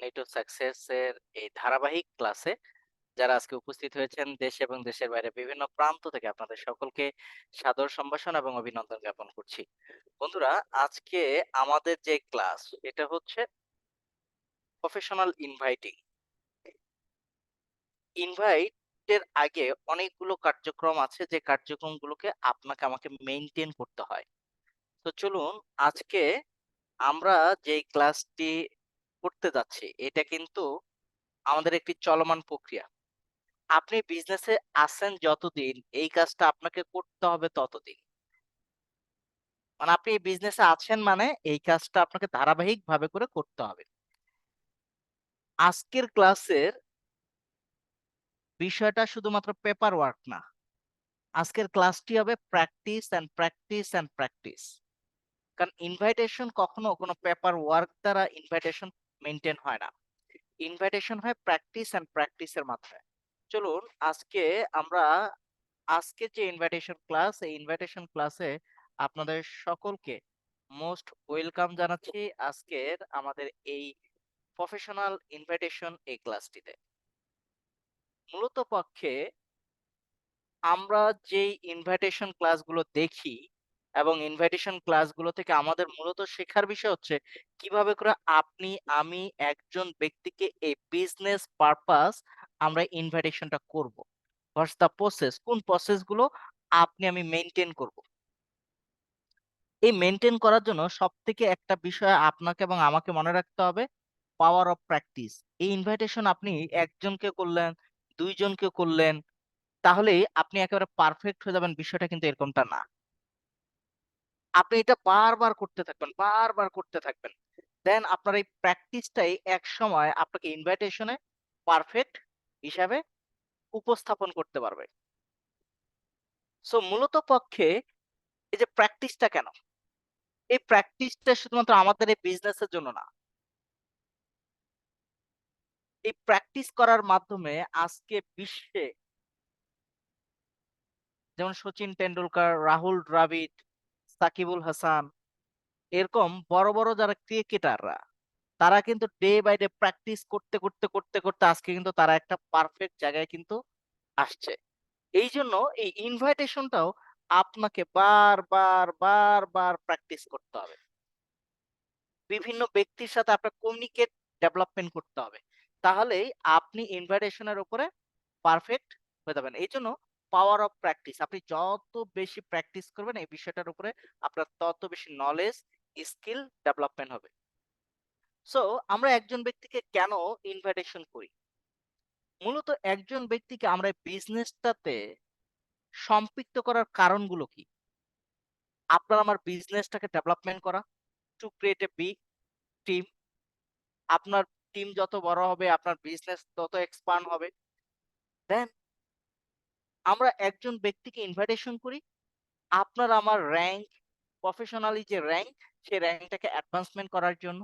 Journey to success এর এই ধারাবাহিক ক্লাসে যারা আজকে উপস্থিত হয়েছেন দেশ এবং দেশের বাইরে বিভিন্ন প্রান্ত থেকে আপনাদের সকলকে সাদর সম্ভাষণ এবং অভিনন্দন জ্ঞাপন করছি। বন্ধুরা, আজকে আমাদের যে ক্লাস এটা হচ্ছে প্রফেশনাল ইনভাইটিং। ইনভাইটের আগে অনেকগুলো কার্যক্রম আছে যে কার্যক্রমগুলোকে আপনাকে আমাকে মেইনটেইন করতে হয়। তো চলুন আজকে আমরা যে ক্লাসটি করতে যাচ্ছি এটা কিন্তু আমাদের একটি চলমান প্রক্রিয়া। আপনি বিজনেসে আছেন যতদিন, এই কাজটা আপনাকে করতে হবে ততদিন। মানে আপনি এই বিজনেসে আছেন মানে এই কাজটা আপনাকে ধারাবাহিকভাবে করে করতে হবে। আজকের ক্লাসের বিষয়টা শুধুমাত্র পেপার ওয়ার্ক না। আজকের ক্লাসটি হবে practice and practice and practice. কারণ ইনভাইটেশন কখনো কোনো পেপার ওয়ার্ক দ্বারা ইনভাইটেশন মেইনটেইন হয় না। ইনভাইটেশন হয় প্র্যাকটিস অ্যান্ড প্র্যাকটিসের মাধ্যমে। চলুন আজকে আমরা আজকে যে ইনভাইটেশন ক্লাস, এই ইনভাইটেশন ক্লাসে আপনাদের সকলকে মোস্ট ওয়েলকাম জানাচ্ছি আজকের আমাদের এই প্রফেশনাল ইনভাইটেশন এই ক্লাসটিতে। মূলত পক্ষে আমরা যেই ইনভাইটেশন ক্লাসগুলো দেখি এবং ইনভাইটেশন ক্লাসগুলো থেকে আমাদের মূলত শেখার বিষয় হচ্ছে কিভাবে করে আপনি আমি একজন ব্যক্তিকে এই বিজনেস পারপাস আমরা ইনভাইটেশনটা করব। হোয়াটস দ্য প্রসেস, কোন প্রসেসগুলো আপনি আমি মেইনটেইন করব। এই মেইনটেইন করার জন্য সবথেকে একটা বিষয় আপনাকে এবং আমাকে মনে রাখতে হবে, পাওয়ার অফ প্র্যাকটিস। এই ইনভাইটেশন আপনি একজনকে করলেন, ২ জনকে করলেন, তাহলেই আপনি একেবারে পারফেক্ট হয়ে যাবেন বিষয়টা কিন্তু এরকমটা না। আপনি এটা বারবার করতে থাকবেন, বারবার করতে থাকবেন। দেন আপনার এই প্র্যাকটিসটাই একসময় আপনাকে ইনভাইটেশনে পারফেক্ট হিসাবে উপস্থাপন করতে পারবে। সো মূলত পক্ষে এই যে প্র্যাকটিসটা কেন? এই প্র্যাকটিসটা শুধুমাত্র আমাদের এই বিজনেসের জন্য না। এই প্র্যাকটিস করার মাধ্যমে আজকে বিশ্বে যেমন সচিন টেন্ডুলকার, রাহুল দ্রাবিড়, সাকিবুল হাসান এরকম বড়, বড় যারা ক্রিকেটাররা তারা কিন্তু ডে বাই ডে প্র্যাকটিস করতে আজকে কিন্তু তারা একটা পারফেক্ট জায়গায় কিন্তু আসছে। এইজন্য এই ইনভাইটেশনটাও আপনাকে বারবার প্র্যাকটিস করতে হবে। বিভিন্ন ব্যক্তির সাথে আপনার কমিউনিকেট ডেভেলপমেন্ট করতে হবে। তাহলেই আপনি ইনভাইটেশন এর উপরে পারফেক্ট হয়ে যাবেন। এইজন্য পাওয়ার অফ প্র্যাকটিস। আপনি যত বেশি প্র্যাকটিস করবেন এই বিষয়টার উপরে আপনার তত বেশি নলেজ, স্কিল ডেভেলপমেন্ট হবে। সো আমরা একজন ব্যক্তিকে কেন ইনভাইটেশন করি? মূলত একজন ব্যক্তিকে আমরা বিজনেসটাতে সম্পৃক্ত করার কারণগুলো কি? আপনার আমার বিজনেসটাকে ডেভেলপমেন্ট করা, to create a big team. আপনার টিম যত বড় হবে আপনার বিজনেস তত এক্সপান্ড হবে। দেন আমরা একজন ব্যক্তিকে ইনভাইটেশন করি আপনার আমার র‍্যাংক, প্রফেশনালি যে র‍্যাংক সেই র‍্যাংকটাকে অ্যাডভান্সমেন্ট করার জন্য।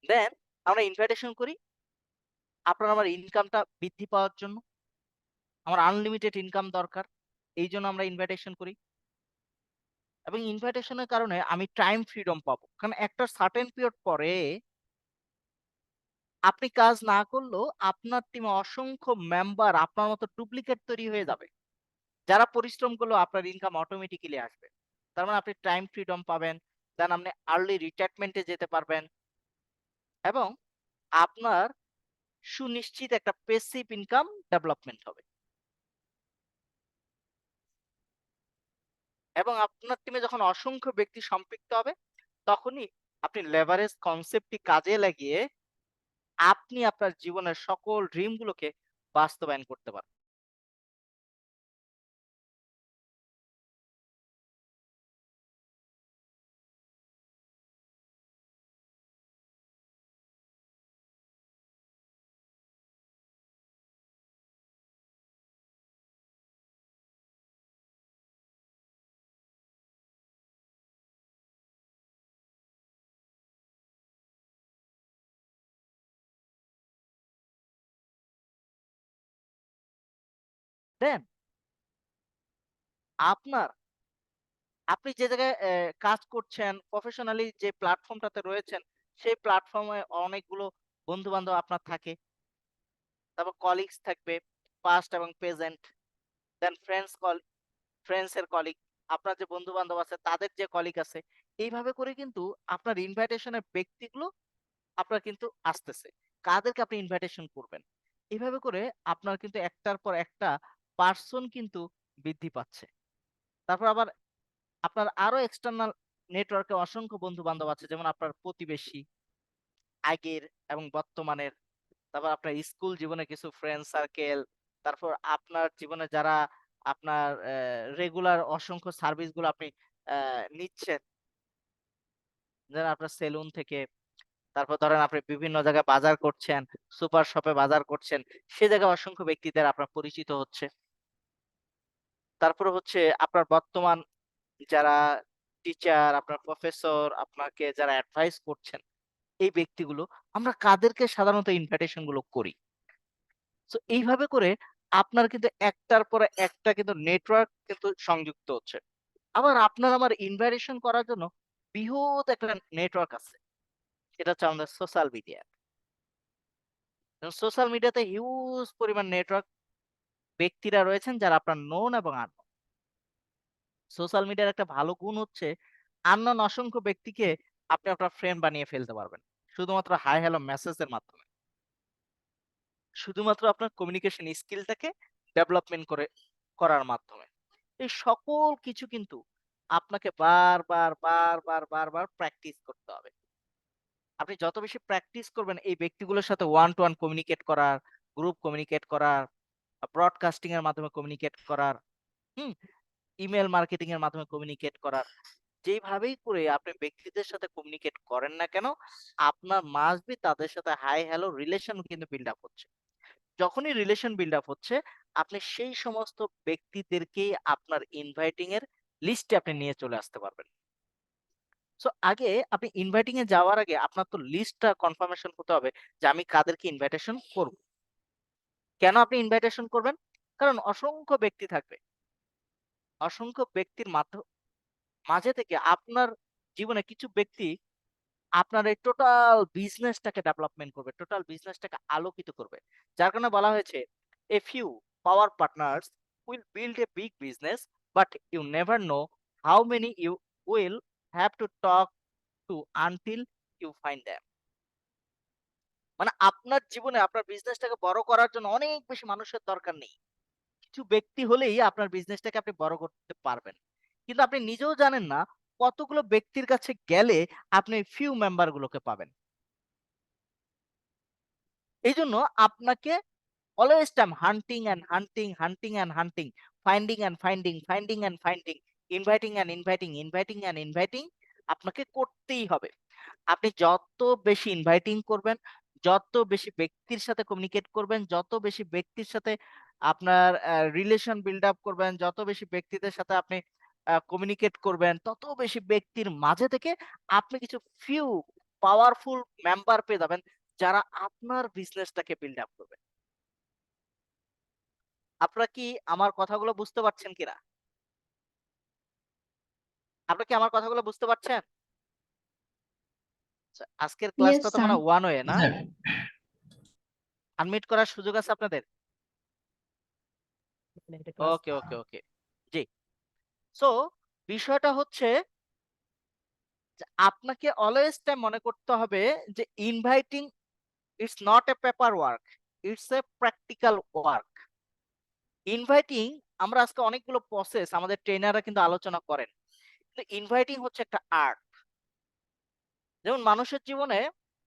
দেন আমরা ইনভাইটেশন করি আপনার আমার ইনকামটা বৃদ্ধি পাওয়ার জন্য। আমার আনলিমিটেড ইনকাম দরকার। এইজন্য আমরা ইনভাইটেশন করি। এবং ইনভাইটেশনের কারণে আমি টাইম ফ্রিডম পাবো। কারণ একটা সার্টেন পিরিয়ড পরে আপনি কাজ না করলেও আপনার টিমে অসংখ্য মেম্বার আপনার মতো ডুপ্লিকেট তৈরি হয়ে যাবে। যারা পরিশ্রম করলেও আপনার ইনকাম অটোমেটিক্যালি আসবে। তার মানে আপনি টাইম ফ্রিডম পাবেন। দেন আপনি আর্লি রিটায়ারমেন্ট এ যেতে পারবেন এবং আপনার সুনিশ্চিত একটা প্যাসিভ ইনকাম ডেভেলপমেন্ট হবে। এবং আপনার টিমে যখন অসংখ্য ব্যক্তি সম্পৃক্ত হবে তখনই আপনি লেভারেজ কনসেপ্টটি কাজে লাগিয়ে আপনি আপনার জীবনের সকল ড্রিম গুলোকে বাস্তবায়ন করতে পারবেন। দেন আপনার আপনি যে জায়গায় কাজ করছেন, প্রফেশনালি যে প্ল্যাটফর্মটাতে রয়েছেন, সেই প্ল্যাটফর্মে অনেকগুলো বন্ধু বান্ধব আপনার থাকে, তারপর কলিগস থাকবে, পাস্ট এবং প্রেজেন্ট, দেন ফ্রেন্ডস এর কলিগ, আপনার যে বন্ধু বান্ধব আছে তাদের যে কলিগ আছে। এইভাবে করে কিন্তু আপনার ইনভাইটেশনের ব্যক্তিগুলো আপনার কিন্তু আসতেছে, কাদেরকে আপনি ইনভাইটেশন করবেন। এভাবে করে আপনার কিন্তু একটার পর একটা পার্সন কিন্তু বৃদ্ধি পাচ্ছে। তারপর আবার আপনার আরো এক্সটার্নাল নেটওয়ার্কে অসংখ্য বন্ধু বান্ধব আছে, যেমন আপনার প্রতিবেশী, আগের এবং বর্তমানের, তারপর আপনার স্কুল জীবনে কিছু ফ্রেন্ড সার্কেল, তারপর আপনার জীবনে যারা আপনার রেগুলার অসংখ্য সার্ভিস গুলো আপনি নিচ্ছেন, যেমন আপনার সেলুন থেকে, তারপর ধরেন আপনি বিভিন্ন জায়গায় বাজার করছেন, সুপার শপে বাজার করছেন, সে জায়গায় অসংখ্য ব্যক্তিদের আপনার পরিচিত হচ্ছে। তারপরে হচ্ছে আপনার বর্তমান যারা টিচার, আপনার প্রফেসর, আপনাকে যারা অ্যাডভাইস করছেন, এই ব্যক্তিগুলো, আমরা কাদেরকে সাধারণত ইনভাইটেশন গুলো করি। সো এইভাবে করে আপনার কিন্তু একটার পরে একটা কিন্তু নেটওয়ার্ক কিন্তু সংযুক্ত হচ্ছে। আবার আপনার আমার ইনভাইটেশন করার জন্য বৃহৎ একটা নেটওয়ার্ক আছে। সেটা হচ্ছে আমাদের সোশ্যাল মিডিয়া। সোশ্যাল মিডিয়াতে হিউজ পরিমাণ নেটওয়ার্ক ব্যক্তিরা রয়েছেন যারা আপনার নোন এবং আননোন। সোশ্যাল মিডিয়ার একটা ভালো গুণ হচ্ছে আননোন অসংখ্য ব্যক্তিকে আপনি আপনার ফ্রেন্ড বানিয়ে ফেলতে পারবেন। শুধুমাত্র হাই হ্যালো মেসেজের মাধ্যমে। শুধুমাত্র আপনার কমিউনিকেশন স্কিলটাকে ডেভেলপমেন্ট করার মাধ্যমে। এই সকল কিছু কিন্তু আপনাকে বারবার প্র্যাকটিস করতে হবে। আপনি যত বেশি প্র্যাকটিস করবেন এই ব্যক্তিগুলোর সাথে ওয়ান টু ওয়ান কমিউনিকেট করার, গ্রুপ কমিউনিকেট করার, ব্রডকাস্টিং এর মাধ্যমে কমিউনিকেট করার, হুম? ইমেল মার্কেটিং এর মাধ্যমে কমিউনিকেট করার। যেভাবেই করে আপনি ব্যক্তিদের সাথে কমিউনিকেট করেন না কেন, আপনার মাস্ট বি তাদের সাথে হাই হ্যালো রিলেশন কিন্তু বিল্ড আপ হচ্ছে। যখনই রিলেশন বিল্ড আপ হচ্ছে, আপনি সেই সমস্ত ব্যক্তিদেরকেই আপনার ইনভাইটিং এর লিস্টে আপনি নিয়ে চলে আসতে পারবেন। সো আগে আপনি ইনভাইটিং এ যাওয়ার আগে আপনার তো লিস্টটা কনফার্মেশন হতে হবে যে আমি কাদেরকে ইনভাইটেশন করব। কেন আপনি ইনভাইটেশন করবেন? কারণ অসংখ্য ব্যক্তি থাকবে। অসংখ্য ব্যক্তির মাঝে থেকে আপনার জীবনে কিছু ব্যক্তি আপনার এই টোটাল বিজনেসটাকে ডেভেলপমেন্ট করবে, টোটাল বিজনেসটাকে আলোকিত করবে। যার কারণে বলা হয়েছে a few power partners will build a big business, but you never know how many you will have to talk to until you find them. মানে আপনার জীবনে আপনার বিজনেসটাকে বড় করার জন্য অনেক বেশি মানুষের দরকার নেই। কিছু ব্যক্তি হলেই আপনার বিজনেসটাকে আপনি বড় করতে পারবেন। কিন্তু আপনি নিজেও জানেন না কতগুলো ব্যক্তির কাছে গেলে আপনি ফিউ মেম্বার গুলোকে পাবেন। এইজন্য আপনাকে always time hunting and hunting, hunting and hunting, finding and finding, finding and finding, inviting and inviting, inviting and inviting আপনাকে করতেই হবে। আপনি যত বেশি ইনভাইটিং করবেন, যত বেশি ব্যক্তির সাথে কমিউনিকেট করবেন, যত বেশি ব্যক্তির সাথে আপনার রিলেশন বিল্ড আপ করবেন, যত বেশি ব্যক্তিদের সাথে আপনি কমিউনিকেট করবেন, তত বেশি ব্যক্তির মাঝে থেকে আপনি কিছু ফিউ পাওয়ারফুল মেম্বার পেয়ে যাবেন যারা আপনার বিজনেসটাকে বিল্ড আপ করবে। আপনারা কি আমার কথাগুলো বুঝতে পারছেন কিনা? আপনারা কি আমার কথাগুলো বুঝতে পারছেন? আচ্ছা, আজকের Yes, ক্লাসটা তো sir. মানে ওয়ান ওয়ে না? স্যার আনমিউট করার সুযোগ আছে আপনাদের? একটা ক্লাস ওকে ওকে ওকে, জি। সো বিষয়টা হচ্ছে যে আপনাকে অলওয়েজ টাইম মনে করতে হবে যে inviting it's not a paper work, it's a practical work. Inviting, আমরা আজকে অনেকগুলো প্রসেস আমাদের ট্রেনাররা কিন্তু আলোচনা করেন, কিন্তু ইনভাইটিং হচ্ছে একটা আর্ট। যেমন মানুষের জীবনে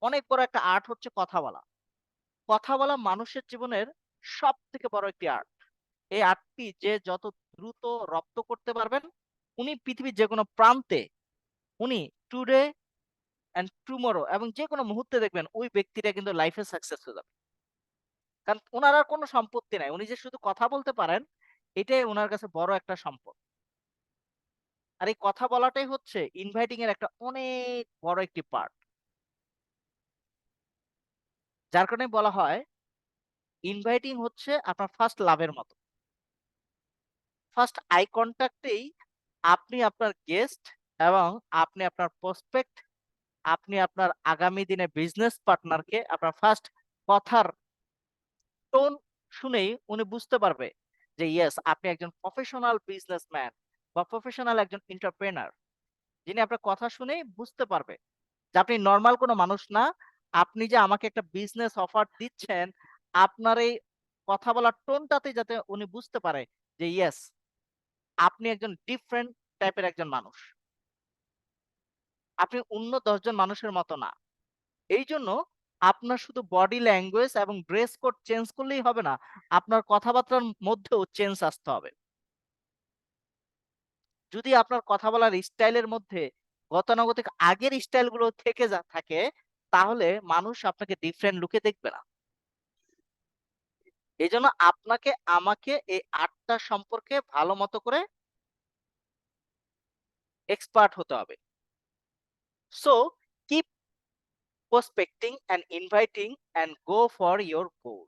অনেক বড় একটা আর্ট হচ্ছে কথা বলা। কথা বলা মানুষের জীবনের সব থেকে বড় একটি আর্ট। এই আর্টটি যে যত দ্রুত রপ্ত করতে পারবেন, উনি পৃথিবীর যে কোনো প্রান্তে, উনি টুডে এন্ড টুমরো এবং যে কোনো মুহূর্তে দেখবেন ওই ব্যক্তিটা কিন্তু লাইফে সাকসেস হয়ে যাবে। কারণ ওনার আর কোনো সম্পত্তি নাই, উনি যে শুধু কথা বলতে পারেন, এটাই ওনার কাছে বড় একটা সম্পদ। আর এই কথা বলাটাই হচ্ছে ইনভাইটিং এর একটা অনেক বড় একটি পার্ট। যার কারণে বলা হয় ইনভাইটিং হচ্ছে আপনার ফার্স্ট লাভের মতো। ফার্স্ট আই কন্টাক্টেই আপনি আপনার গেস্ট এবং আপনি আপনার প্রসপেক্ট আপনি আপনার আগামী দিনে বিজনেস পার্টনারকে আপনার ফার্স্ট কথার টোন শুনেই উনি বুঝতে পারবে যে ইয়েস আপনি একজন প্রফেশনাল বিজনেসম্যান বা প্রফেশনাল একজন এন্টারপ্রেনার, যিনি আপনার কথা শুনেই বুঝতে পারবে যে আপনি নরমাল কোনো মানুষ না। আপনি যে আমাকে একটা বিজনেস অফার দিচ্ছেন, আপনার এই কথা বলার টোনটাতে যাতে উনি বুঝতে পারে যে ইয়েস আপনি একজন ডিফারেন্ট টাইপের একজন মানুষ। আপনি অন্য ১০ জন মানুষের মতো না। এইজন্য আপনার শুধু বডি ল্যাঙ্গুয়েজ এবং ড্রেস কোড চেঞ্জ করলেই হবে না। আপনার কথাবার্তার মধ্যেও চেঞ্জ আসতে হবে। যদি আপনার কথা বলার স্টাইলের মধ্যে গতানুগতিক আগের স্টাইল গুলো থেকে থাকে, তাহলে মানুষ আপনাকে ডিফারেন্ট লুকে দেখবে না। এজন্য আপনাকে আমাকে এই ৮ টা সম্পর্কে ভালো মতো করে এক্সপার্ট হতে হবে। So keep prospecting and inviting and go for your goal.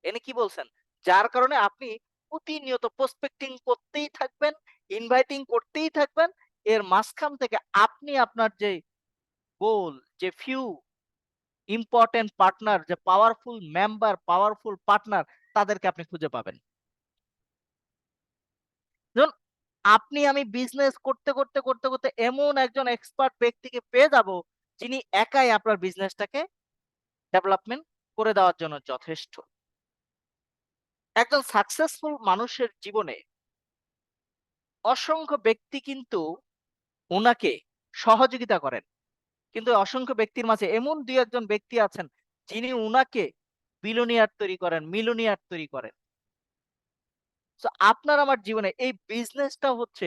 এনে কি বলছেন? যার কারণে আপনি প্রতিনিয়ত প্রসপেক্টিং করতেই থাকবেন, ইনভাইটিং করতেই থাকবেন। এর মাঝখান থেকে আপনি আপনার যে গোল, যে ফিউ ইম্পোর্টেন্ট পার্টনার, যে পাওয়ারফুল মেম্বার, পাওয়ারফুল পার্টনার তাদেরকে আপনি খুঁজে পাবেন। ধরুন আপনি আমি বিজনেস করতে এমন একজন এক্সপার্ট ব্যক্তিকে পেয়ে যাব, যিনি একাই আপনার বিজনেসটাকে ডেভেলপমেন্ট করে দেওয়ার জন্য যথেষ্ট। একজন সাকসেসফুল মানুষের জীবনে অসংখ্য ব্যক্তি কিন্তু উনাকে সহযোগিতা করেন। কিন্তু অসংখ্য ব্যক্তির মাঝে এমন ২-১ জন ব্যক্তি আছেন যিনি উনাকে বিলিয়নিয়ার তৈরি করেন, মিলিয়নিয়ার তৈরি করেন। সো আপনার আমার জীবনে এই বিজনেসটা হচ্ছে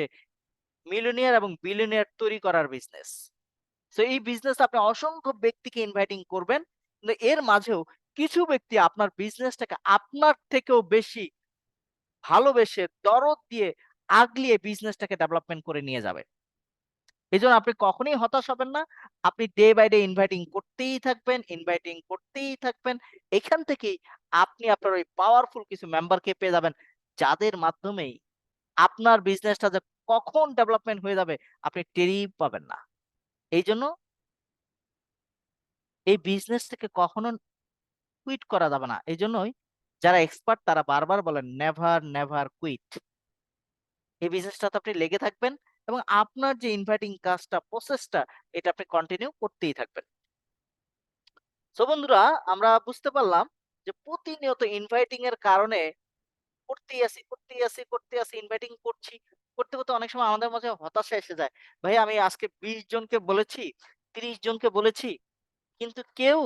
মিলিয়নিয়ার এবং বিলিয়নিয়ার তৈরি করার বিজনেস। সো এই বিজনেস আপনি অসংখ্য ব্যক্তিকে ইনভাইটিং করবেন। কিন্তু এর মাঝেও কিছু ব্যক্তি আপনার বিজনেসটাকে আপনার থেকেও বেশি ভালোবেসে দরদ দিয়ে আগলিয়ে বিজনেসটাকে ডেভেলপমেন্ট করে নিয়ে যাবে। এজন্য আপনি কখনোই হতাশ হবেন না। আপনি ডে বাই ডে ইনভাইটিং করতেই থাকবেন, ইনভাইটিং করতেই থাকবেন। এখান থেকেই আপনি আপনার ওই পাওয়ারফুল কিছু মেম্বারকে পেয়ে যাবেন, যাদের মাধ্যমেই আপনার বিজনেসটা যে কখন ডেভেলপমেন্ট হয়ে যাবে আপনি টেরই পাবেন না। এইজন্য এই বিজনেস থেকে কখনো কুইট করা যাবে না। এজন্যই যারা এক্সপার্ট তারা বারবার বলেন নেভার, নেভার কুইট। এই বিজনেসটাতে আপনি লেগে থাকবেন এবং আপনার যে ইনভাইটিং কাজটা, প্রসেসটা এটা আপনি কন্টিনিউ করতেই থাকবেন। সো বন্ধুরা আমরা বুঝতে পারলাম যে প্রতিনিয়ত ইনভাইটিং এর কারণে করতেই আছি ইনভাইটিং করছি। করতে অনেক সময় আমাদের মাঝে হতাশা এসে যায়। ভাই আমি আজকে ২০ জনকে বলেছি, ৩০ জনকে বলেছি কিন্তু কেউ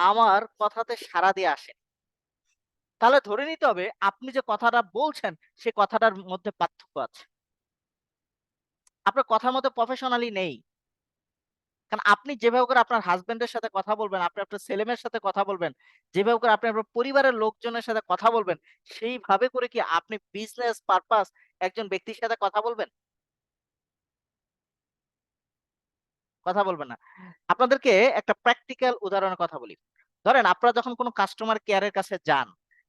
আমার কথাতে সাড়া দিয়ে আসেনি। তাহলে ধরে নিতে হবে আপনি যে কথাটা বলছেন সে কথাটার মধ্যে পার্থক্য আছে। আপনার কথার মধ্যে প্রফেশনালি নেই। কারণ আপনি যেভাবে করে আপনার হাসব্যান্ডের সাথে কথা বলবেন, আপনি আপনার ছেলেমেয়ের সাথে কথা বলবেন, যেভাবে করে আপনি আপনার পরিবারের লোকজনের সাথে কথা বলবেন, সেইভাবে করে কি আপনি বিজনেস পারপাস একজন ব্যক্তির সাথে কথা বলবেন? কথা বলবেন না। আপনাদেরকে একটা প্র্যাকটিক্যাল উদাহরণের কথা বলি। ধরেন আপনারা যখন কোন কাস্টমার কেয়ার এর কাছে যান,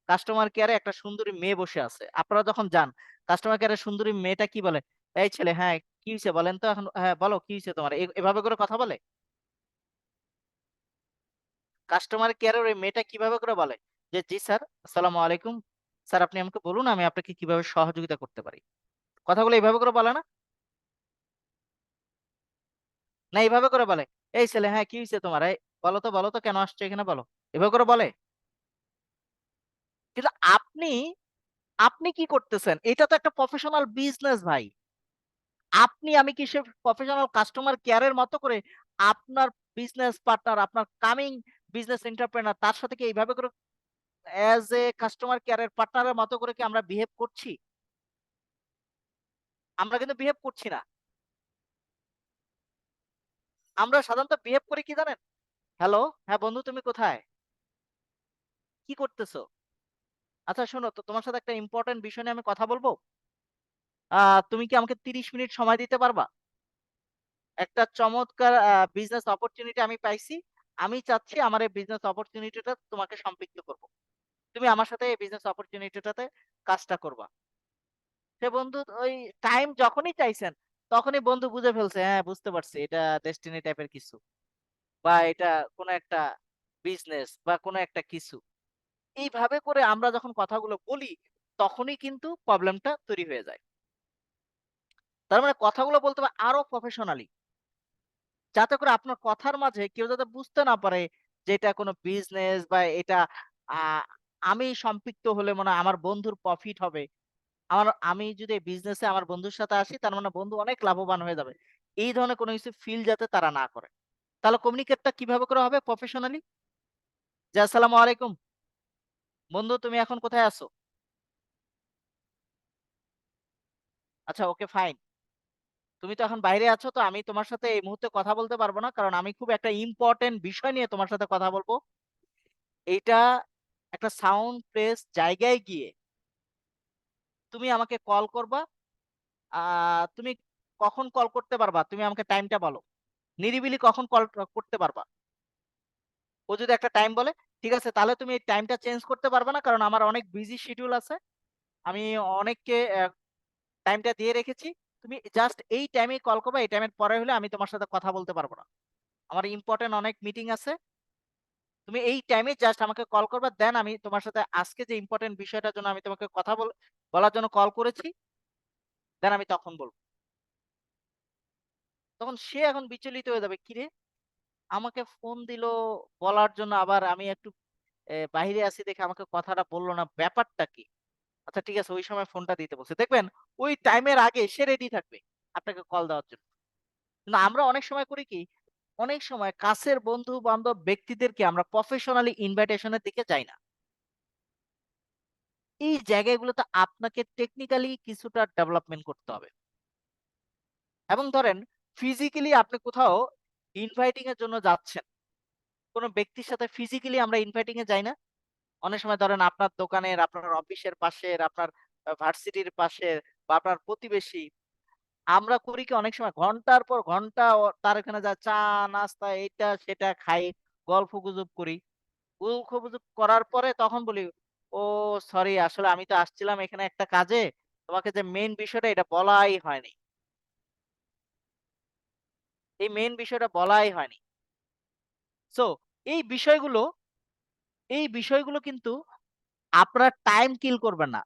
কাস্টমার কেয়ারে একটা সুন্দরী মেয়ে বসে আছে। আপনারা যখন যান, কাস্টমার কেয়ারের সুন্দরী মেয়েটা কি বলে? "এই ছেলে হ্যাঁ, কি হইছে বলেন তো এখন? হ্যাঁ, বলো কি হইছে তোমার?" এভাবে করে কথা বলে? কাস্টমার কেয়ারের ওই মেয়েটা কিভাবে করে বলে? যে, "জি স্যার, আসসালামু আলাইকুম। স্যার আপনি আমাকে বলুন আমি আপনাকে কিভাবে সহযোগিতা করতে পারি?" কথাগুলো এভাবে করে বলে না? না এভাবে করে বলে, "এই ছেলে হ্যাঁ, কি হইছে তোমার? এই বলো তো কেন আসছো এখানে বলো।" এভাবে করে বলে? কিন্তু আপনি কি করতেছেন? এটা তো একটা প্রফেশনাল বিজনেস ভাই। আমি কি সে প্রফেশনাল কাস্টমার কেয়ার এর মতো করে আপনার বিজনেস পার্টনার, আপনার কামিং বিজনেস এন্টারপ্রেনার তার সাথে কি এইভাবে করে এজ এ কাস্টমার কেয়ার এর পার্টনার এর মতো করে কি আমরা বিহেভ করছি? আমরা কিন্তু বিহেভ করছি না। আমরা সাধারণত বিহেভ করি কি জানেন? হ্যালো, হ্যাঁ বন্ধু তুমি কোথায়? কি করতেছো? আচ্ছা শোনো তো তোমার সাথে একটা ইম্পোর্টেন্ট বিষয় নিয়ে আমি কথা বলবো। আ তুমি কি আমাকে ৩০ মিনিট সময় দিতে পারবা? একটা চমৎকার বিজনেস অপরচুনিটি আমি পাইছি। আমি চাচ্ছি আমার এই বিজনেস অপরচুনিটিটা তোমাকে সম্পৃক্ত করব। তুমি আমার সাথে এই বিজনেস অপরচুনিটিটাতে কাজটা করবা। সে বন্ধু ওই টাইম যখনই চাইছেন, তখনই বন্ধু বুঝে ফেলছে, হ্যাঁ বুঝতে পারছি এটা ডেস্টিনি টাইপের কিছু, বা এটা কোনো একটা বিজনেস বা কোনো একটা কিছু। এইভাবে করে আমরা যখন কথাগুলো বলি, তখনই কিন্তু প্রবলেমটা তৈরি হয়ে যায়। তার মানে কথাগুলো বলতে হবে আরো প্রফেশনালি। যাতে করে আপনার কথার মাঝে কেউ যাতে বুঝতে না পারে যে এটা কোনো বিজনেস বা এটা আ আমি সম্পৃক্ত হলে মনে হয় আমার বন্ধুর প্রফিট হবে। আমি যদি এই বিজনেসে আমার বন্ধুর সাথে আসি তার মানে বন্ধু অনেক লাভবান হয়ে যাবে। এই ধরনের কোনো কিছু ফিল যাতে তারা না করে। তাহলে কমিউনিকেটটা কিভাবে করা হবে প্রফেশনালি? যে আসসালামু আলাইকুম। বন্ধু তুমি এখন কোথায় আছো? আচ্ছা ওকে ফাইন। তুমি তো এখন বাইরে আছো, তো আমি তোমার সাথে এই মুহূর্তে কথা বলতে পারব না। কারণ আমি খুব একটা ইম্পোর্টেন্ট বিষয় নিয়ে তোমার সাথে কথা বলব। এইটা একটা সাউন্ড প্লেস জায়গায় গিয়ে তুমি আমাকে কল করবা। আ তুমি কখন কল করতে পারবা? তুমি আমাকে টাইমটা বলো। নিরিবিলি কখন কল করতে পারবা? ও যদি একটা টাইম বলে, ঠিক আছে তাহলে তুমি এই টাইমটা চেঞ্জ করতে পারবা না। কারণ আমার অনেক বিজি শিডিউল আছে। আমি অনেককে টাইমটা দিয়ে রেখেছি। তুমি জাস্ট এই টাইমেই কল করবা। এই টাইমের পরে হলে আমি তোমার সাথে কথা বলতে পারব না। আমার ইম্পোর্টেন্ট অনেক মিটিং আছে। তুমি এই টাইমে জাস্ট আমাকে কল করবা। দেন আমি তোমার সাথে আজকে যে ইম্পোর্টেন্ট বিষয়টার জন্য আমি তোমাকে কথা বলার জন্য কল করেছি, দেন আমি তখন বলব। তখন সে এখন বিচলিত হয়ে যাবে। কিরে! আমাকে ফোন দিল বলার জন্য, আবার আমি একটু বাহিরে আছি দেখে আমাকে কথাটা বলল না। ব্যাপারটা কি? আচ্ছা ঠিক আছে ওই সময় ফোনটা দিতে বলছে। দেখবেন ওই টাইমের আগে সে রেডি থাকবে আপনাকে কল দেওয়ার জন্য। কিন্তু আমরা অনেক সময় করি কি? অনেক সময় কাছের বন্ধু-বান্ধব ব্যক্তিদেরকে আমরা প্রফেশনালি ইনভাইটেশন এর দিকে যাই না। এই জায়গাগুলোতে আপনাকে টেকনিক্যালি কিছুটা ডেভেলপমেন্ট করতে হবে। এবং ধরেন ফিজিক্যালি আপনি কোথাও ইনভাইটিং এর জন্য যাচ্ছেন। কোন ব্যক্তির সাথে ফিজিক্যালি আমরা ইনভাইটিং এ যাই না? অনেক সময় ধরেন আপনার দোকানের, আপনার অফিসের পাশের, আপনার ভার্সিটির পাশের বা আপনার প্রতিবেশী। আমরা করি কি অনেক সময় ঘন্টার পর ঘন্টা তার ওখানে যা চা, নাস্তা এইটা সেটা খাই, গল্পগুজব করি। গল্পগুজব করার পরে তখন বলি, "ও সরি আসলে আমি তো আসছিলাম এখানে একটা কাজে। তোমাকে যে মেইন বিষয়টা এটা বলাই হয়নি।" এই মেইন বিষয়টা বলাই হয়নি। সো এই বিষয়গুলো এই বিষয়গুলো কিন্তু আপনার টাইম কিল করবে না।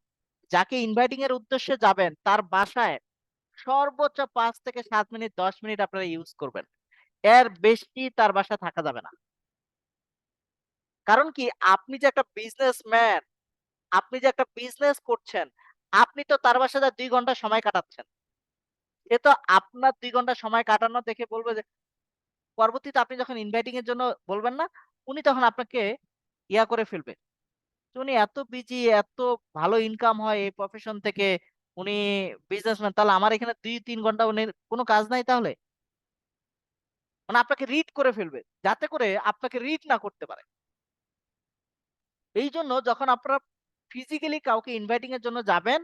যাকে ইনভাইটিং এর উদ্দেশ্যে যাবেন তার বাসায় সর্বোচ্চ ৫ থেকে ৭ মিনিট ১০ মিনিট আপনারা ইউজ করবেন। এর বেশি তার বাসায় থাকা যাবে না। কারণ কি আপনি যে একটা বিজনেসম্যান, আপনি যে একটা বিজনেস করছেন, আপনি তো তার বাসায় ২ ঘন্টা সময় কাটাচ্ছেন। সে তো আপনার ২ ঘন্টা সময় কাটানো দেখে বলবে যে পরবর্তীতে আপনি যখন ইনভাইটিং এর জন্য বলবেন না, উনি তখন আপনাকে করে ফেলবে। যে উনি এত বিজি, এত ভালো ইনকাম হয় এই প্রফেশন থেকে। উনি বিজনেসম্যান। তাহলে আমার এখানে ২-৩ ঘন্টা উনি কোন কাজ নাই তাহলে? মানে আপনাকে রিড করে ফেলবে। যাতে করে আপনাকে রিড না করতে পারে। এইজন্য যখন আপনারা ফিজিক্যালি কাউকে ইনভাইটিং এর জন্য যাবেন,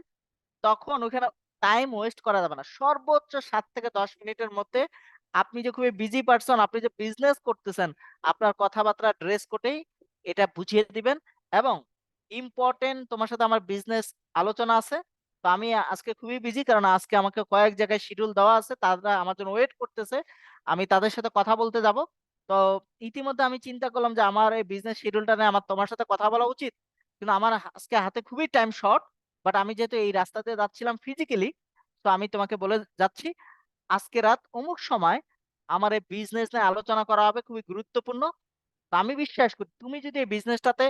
তখন ওখানে টাইম ওয়েস্ট করা যাবে না। সর্বোচ্চ ৭ থেকে ১০ মিনিটের মধ্যে আপনি যে খুবই বিজি পারসন, আপনি যে বিজনেস করতেছেন, আপনার কথাবার্তা ড্রেস কোডেই এটা বুঝিয়ে দিবেন এবং ইম্পোর্টেন্ট তোমার সাথে আমার বিজনেস আলোচনা আছে। তো আমি আজকে খুবই বিজি কারণ আজকে আমাকে কয়েক জায়গায় শিডিউল দেওয়া আছে। তারা আমার জন্য ওয়েট করতেছে। আমি তাদের সাথে কথা বলতে যাব। তো ইতিমধ্যে আমি চিন্তা করলাম যে আমার এই বিজনেস শিডিউলটা নিয়ে আমার তোমার সাথে কথা বলা উচিত। কিন্তু আমার আজকে হাতে খুবই টাইম শর্ট। বাট আমি যেহেতু এই রাস্তা দিয়ে যাচ্ছিলাম ফিজিক্যালি, তো আমি তোমাকে বলে যাচ্ছি, আজকে রাত অমুক সময় আমার এই বিজনেস নিয়ে আলোচনা করা হবে খুবই গুরুত্বপূর্ণ। তো আমি বিশ্বাস করি তুমি যদি এই বিজনেসটাতে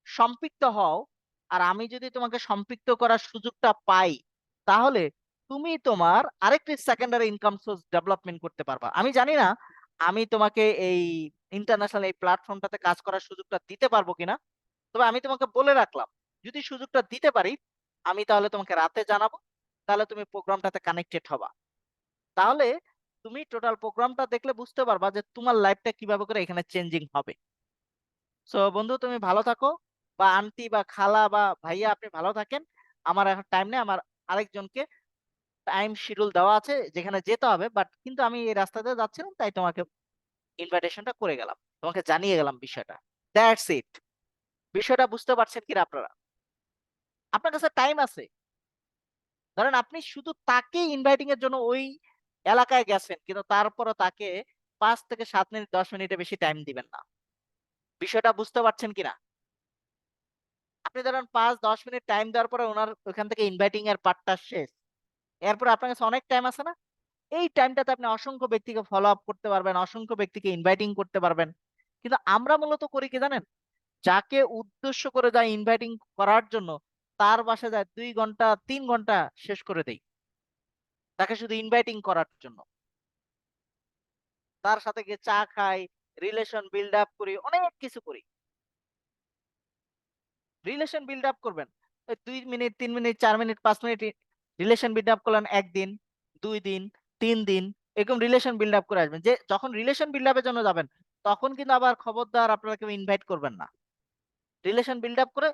সম্পৃক্ত হও, আর আমি যদি তোমাকে সম্পৃক্ত করার সুযোগটা পাই, তাহলে তুমি তোমার আরেকটি সেকেন্ডারি ইনকাম সোর্স ডেভেলপমেন্ট করতে পারবা। আমি জানি না আমি তোমাকে এই ইন্টারন্যাশনাল এই প্ল্যাটফর্মটাতে কাজ করার সুযোগটা দিতে পারবো কিনা। তবে আমি তোমাকে বলে রাখলাম, যদি সুযোগটা দিতে পারি, আমি তাহলে তোমাকে রাতে জানাবো। তাহলে তুমি প্রোগ্রামটাতে কানেক্টেড হবা। তাহলে তুমি টোটাল প্রোগ্রামটা দেখলে বুঝতে পারবা যে তোমার লাইফটা কিভাবে করে এখানে চেঞ্জিং হবে। সো বন্ধু তুমি ভালো থাকো, বা আন্টি বা খালা বা ভাইয়া আপনি ভালো থাকেন। আমার এখন টাইম নেই। আমার আরেকজনকে টাইম শিডিউল দেওয়া আছে যেখানে যেতে হবে। বাট কিন্তু আমি এই রাস্তা দিয়ে যাচ্ছিলাম তাই তোমাকে ইনভাইটেশনটা করে গেলাম। তোমাকে জানিয়ে গেলাম বিষয়টা। That's it. বিষয়টা বুঝতে পারছেন কিনা আপনারা? আপনার কাছে টাইম আছে। ধরেন আপনি শুধু তাকে ইনভাইটিং এর জন্য ওই এলাকায় গেছেন, কিন্তু তারপরও তাকে ৫ থেকে ৭ মিনিট ১০ মিনিটের বেশি টাইম দিবেন না। বিষয়টা বুঝতে পারছেন কিনা? আপনি ধরেন ৫-১০ মিনিট টাইম দেওয়ার পরে উনার ওইখান থেকে ইনভাইটিং এর পার্টটা শেষ। এরপরে আপনার কাছে অনেক টাইম আছে না? এই টাইমটাতে আপনি অসংখ্য ব্যক্তিকে ফলো আপ করতে পারবেন, অসংখ্য ব্যক্তিকে ইনভাইটিং করতে পারবেন। কিন্তু আমরা মূলত করি কি জানেন? যাকে উদ্দেশ্য করে যাই ইনভাইটিং করার জন্য, তার বাসায় যায় ২ ঘন্টা ৩ ঘন্টা শেষ করে দেই। তাকে শুধু ইনভাইটিং করার জন্য। তার সাথে গিয়ে চা খাই, রিলেশন বিল্ড আপ করি, অনেক কিছু করি। রিলেশন বিল্ড আপ করবেন। ওই ২ minute, ৩ minute, ৪ minute, ৫ minute relation build up করলেন ১ দিন, ২ দিন, ৩ দিন এরকম রিলেশন বিল্ড আপ করে আসবেন। যে যখন রিলেশন বিল্ড আপ এর জন্য যাবেন, তখন কিন্তু আবার খবরদার আপনারা কেউ ইনভাইট করবেন না। রিলেশন বিল্ড আপ করে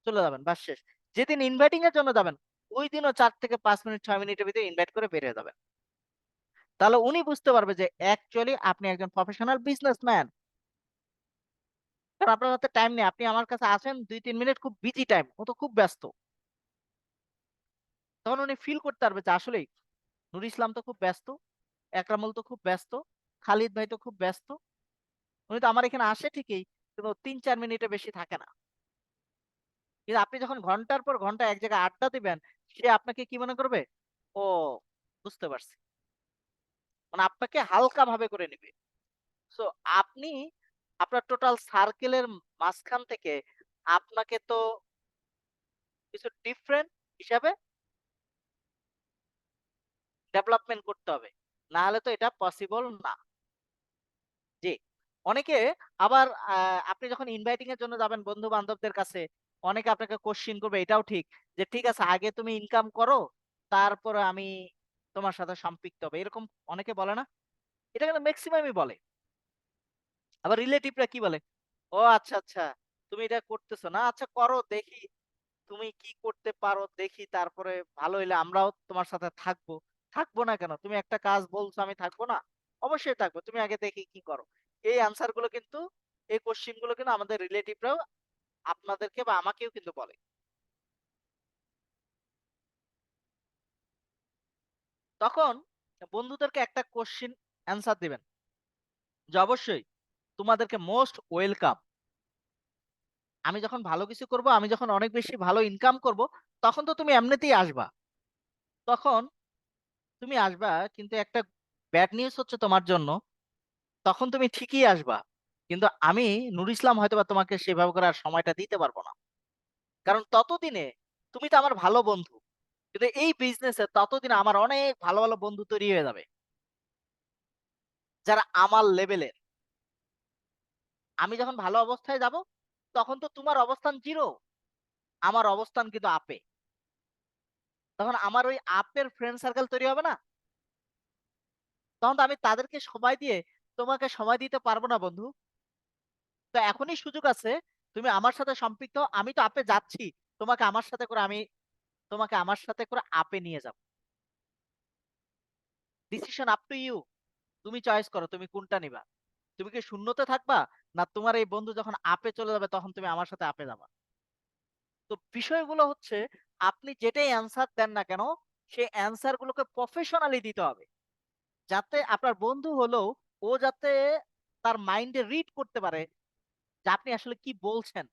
চলে যাবেন, বাস শেষ। যেদিন ইনভাইটিং এর জন্য যাবেন, ওই দিনও ৪ থেকে ৫ মিনিট ৬ মিনিটের ভিতরে ইনভাইট করে বের হয়ে যাবেন। তাহলে উনি বুঝতে পারবে যে অ্যাকচুয়ালি আপনি একজন প্রফেশনাল বিজনেসম্যান। কারণ আপনার হাতে টাইম নেই। আপনি আমার কাছে আছেন ২-৩ মিনিট, খুব বিজি টাইম। ও তো খুব ব্যস্ত। তখন উনি ফিল করতে পারবে যে আসলেই নুর ইসলাম তো খুব ব্যস্ত, একরামুল তো খুব ব্যস্ত, খালিদ ভাই তো খুব ব্যস্ত। উনি তো আমার এখানে আসে ঠিকই, কিন্তু ৩-৪ মিনিটের বেশি থাকে না। কিন্তু আপনি যখন ঘন্টার পর ঘন্টা এক জায়গায় আড্ডা দিবেন, সে আপনাকে কি মনে করবে? ও, বুঝতে পারছি। মানে আপনাকে হালকা ভাবে করে নিবে। সো আপনি আপনার টোটাল সার্কেলের মাঝখান থেকে আপনাকে তো কিছু ডিফারেন্ট হিসাবে ডেভেলপমেন্ট করতে হবে। না হলে তো এটা পসিবল না। জি। অনেকে আবার আপনি যখন ইনভাইটিং এর জন্য যাবেন বন্ধু-বান্ধবদের কাছে, অনেকে আপনাকে কোয়েশ্চেন করবে, এটাও ঠিক। যে ঠিক আছে আগে তুমি ইনকাম করো, তারপরে আমি তোমার সাথে সম্পৃক্ত হবো। এরকম অনেকে বলে না? এটা কিন্তু মেক্সিমামই বলে। আবার রিলেটিভরা কি বলে? ও আচ্ছা, আচ্ছা। তুমি এটা করতেছো না। আচ্ছা করো দেখি। তুমি কি করতে পারো দেখি, তারপরে ভালো হইলে আমরাও তোমার সাথে থাকবো। থাকবো না কেন? তুমি একটা কাজ বলছো আমি থাকবো না? অবশ্যই থাকবো। তুমি আগে দেখি কি করো। এই আনসার গুলো কিন্তু, এই কোশ্চেন গুলো কিন্তু আমাদের রিলেটিভরাও আপনাদেরকে বা আমাকেও কিন্তু বলে। তখন বন্ধুদেরকে একটা কোশ্চেন অ্যান্সার দিবেন যে অবশ্যই তোমাদেরকে মোস্ট ওয়েলকাম। আমি যখন ভালো কিছু করব, আমি যখন অনেক বেশি ভালো ইনকাম করব, তখন তো তুমি এমনিতেই আসবা। তখন তুমি আসবা, কিন্তু একটা ব্যাড নিউজ হচ্ছে তোমার জন্য, তখন তুমি ঠিকই আসবা। কিন্তু আমি নুর ইসলাম হয়তোবা তোমাকে সেভাবে করে আর সময়টা দিতে পারবো না। কারণ ততদিনে তুমি তো আমার ভালো বন্ধু। কিন্তু এই বিজনেসে ততদিনে আমার অনেক ভালো, ভালো বন্ধু তৈরি হয়ে যাবে। যারা আমার লেভেলের। আমি যখন ভালো অবস্থায় যাব, তখন তো তোমার অবস্থান 0, আমার অবস্থান কিন্তু আপে। তখন আমার ওই আপের ফ্রেন্ড সার্কেল তৈরি হবে না? তখন তো আমি তাদেরকে সময় দিয়ে তোমাকে সময় দিতে পারবো না বন্ধু। তো এখনই সুযোগ আছে। তুমি আমার সাথে সম্পৃক্ত হও। আমি তো আপে যাচ্ছি। তোমাকে আমার সাথে করে আমি তোমাকে আমার সাথে করে আপে নিয়ে যাব। Decision up to you. তুমি চয়েস করো তুমি কোনটা নিবা। তুমি কি শূন্যতে থাকবা? না তোমার এই বন্ধু যখন আপে চলে যাবে তখন তুমি আমার সাথে আপে যাবা। তো বিষয়গুলো হচ্ছে, আপনি যেটাই অ্যান্সার দেন না কেন, সেই অ্যান্সার গুলোকে প্রফেশনালি দিতে হবে। যাতে আপনার বন্ধু হলেও ও যাতে তার মাইন্ডে রিড করতে পারে যে আপনি আসলে কি বলছেন।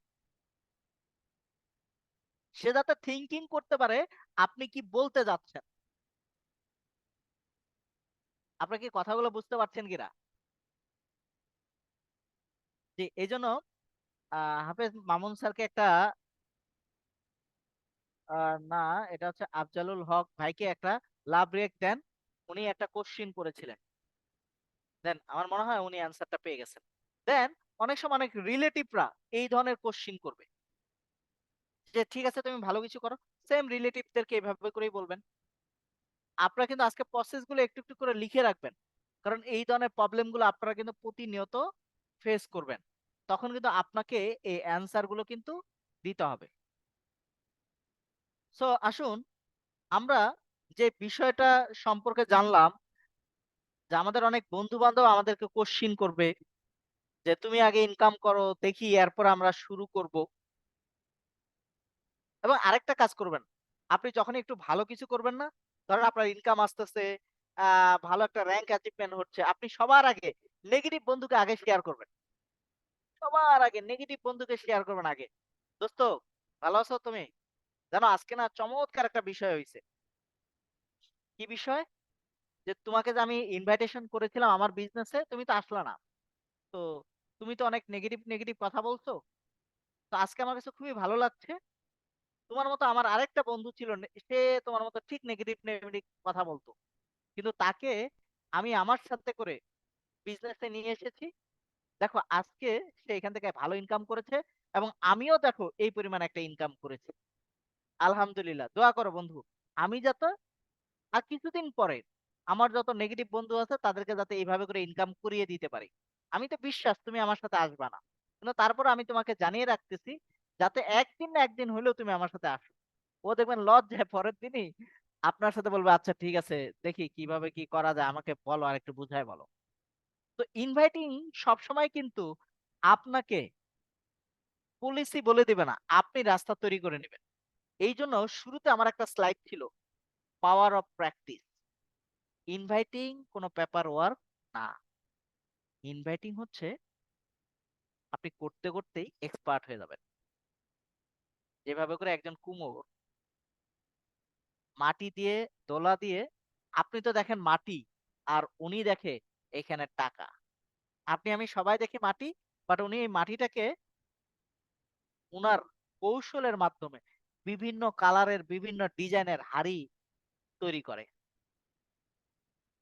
সে যাতে থিংকিং করতে পারে আপনি কি বলতে যাচ্ছেন। আপনারা কি কথাগুলো বুঝতে পারছেন কিনা? জি, এইজন্য হাফেজ মামুন স্যারকে একটা না, এটা হচ্ছে আফজালুল হক ভাইকে একটা লাভ রিয়েক্ট দেন। উনি একটা কোশ্চিন করেছিলেন। দেন আমার মনে হয় উনি অ্যান্সারটা পেয়ে গেছেন। দেন অনেক সময় অনেক রিলেটিভরা এই ধরনের কোশ্চিন করবে যে ঠিক আছে তুমি ভালো কিছু করো। সেম রিলেটিভদেরকে এভাবে করেই বলবেন। আপনারা কিন্তু আজকে প্রসেস গুলো একটু একটু করে লিখে রাখবেন। কারণ এই ধরনের প্রবলেম গুলো আপনারা কিন্তু প্রতিনিয়ত ফেস করবেন। তখন কিন্তু আপনাকে এই অ্যান্সার গুলো কিন্তু দিতে হবে। সো আসুন আমরা যে বিষয়টা সম্পর্কে জানলাম, যে আমাদের অনেক বন্ধু বান্ধব আমাদেরকে কোশ্চিন করবে যে তুমি আগে ইনকাম করো দেখি, এরপর আমরা শুরু করব। এবং আরেকটা কাজ করবেন, আপনি যখনই একটু ভালো কিছু করবেন না, ধরেন আপনার ইনকাম আসতেছে, ভালো একটা র‍্যাংক অ্যাচিভমেন্ট হচ্ছে, আপনি সবার আগে নেগেটিভ বন্ধুকে আগে শেয়ার করবেন। সবার আগে নেগেটিভ বন্ধুকে শেয়ার করবেন আগে। "দোস্ত ভালো আছো তুমি? জানো আজকে না চমৎকার একটা বিষয় হইছে।" কি বিষয়? যে তোমাকে যে আমি ইনভাইটেশন করেছিলাম আমার বিজনেসে, তুমি তো আসলা না। তো তুমি তো অনেক নেগেটিভ কথা বলছো। তো আজকে আমার কাছে খুবই ভালো লাগছে। তোমার মতো আমার আরেকটা বন্ধু ছিল সে তোমার মতো ঠিক নেগেটিভ কথা বলতো। কিন্তু তাকে আমি আমার সাথে করে বিজনেসে নিয়ে এসেছি। দেখো আজকে সে এখান থেকে ভালো ইনকাম করেছে এবং আমিও দেখো এই পরিমাণ একটা ইনকাম করেছি। আলহামদুলিল্লাহ। দোয়া করো বন্ধু। আমি যাতে আর কিছুদিন পরে আমার যত নেগেটিভ বন্ধু আছে তাদেরকে যাতে এইভাবে করে ইনকাম করিয়ে দিতে পারি। আমি তো বিশ্বাস তুমি আমার সাথে আসবা না। কিন্তু তারপরে আমি তোমাকে জানিয়ে রাখতেছি যাতে একদিন না একদিন হইলেও তুমি আমার সাথে আসো। ও দেখবেন লজ্জায় পরের দিনই আপনার সাথে বলবে আচ্ছা ঠিক আছে দেখি কিভাবে কি করা যায় আমাকে বলো আর একটু বুঝায় বলো। তো ইনভাইটিং সবসময় কিন্তু আপনাকে পলিসি বলে দিবে না। আপনি রাস্তা তৈরি করে নেবেন। এইজন্য শুরুতে আমার একটা স্লাইড ছিল পাওয়ার অফ প্র্যাকটিস। ইনভাইটিং কোনো পেপার ওয়ার্ক না। ইনভাইটিং হচ্ছে আপনি করতে করতেই এক্সপার্ট হয়ে যাবেন। যেভাবে করে একজন কুমোর মাটি দিয়ে দোলা দিয়ে আপনি তো দেখেন মাটি আর উনি দেখে এখানে টাকা। আপনি আমি সবাই দেখি মাটি, বাট উনি এই মাটিটাকে উনার কৌশলের মাধ্যমে বিভিন্ন কালারের বিভিন্ন ডিজাইনের হাড়ি তৈরি করে।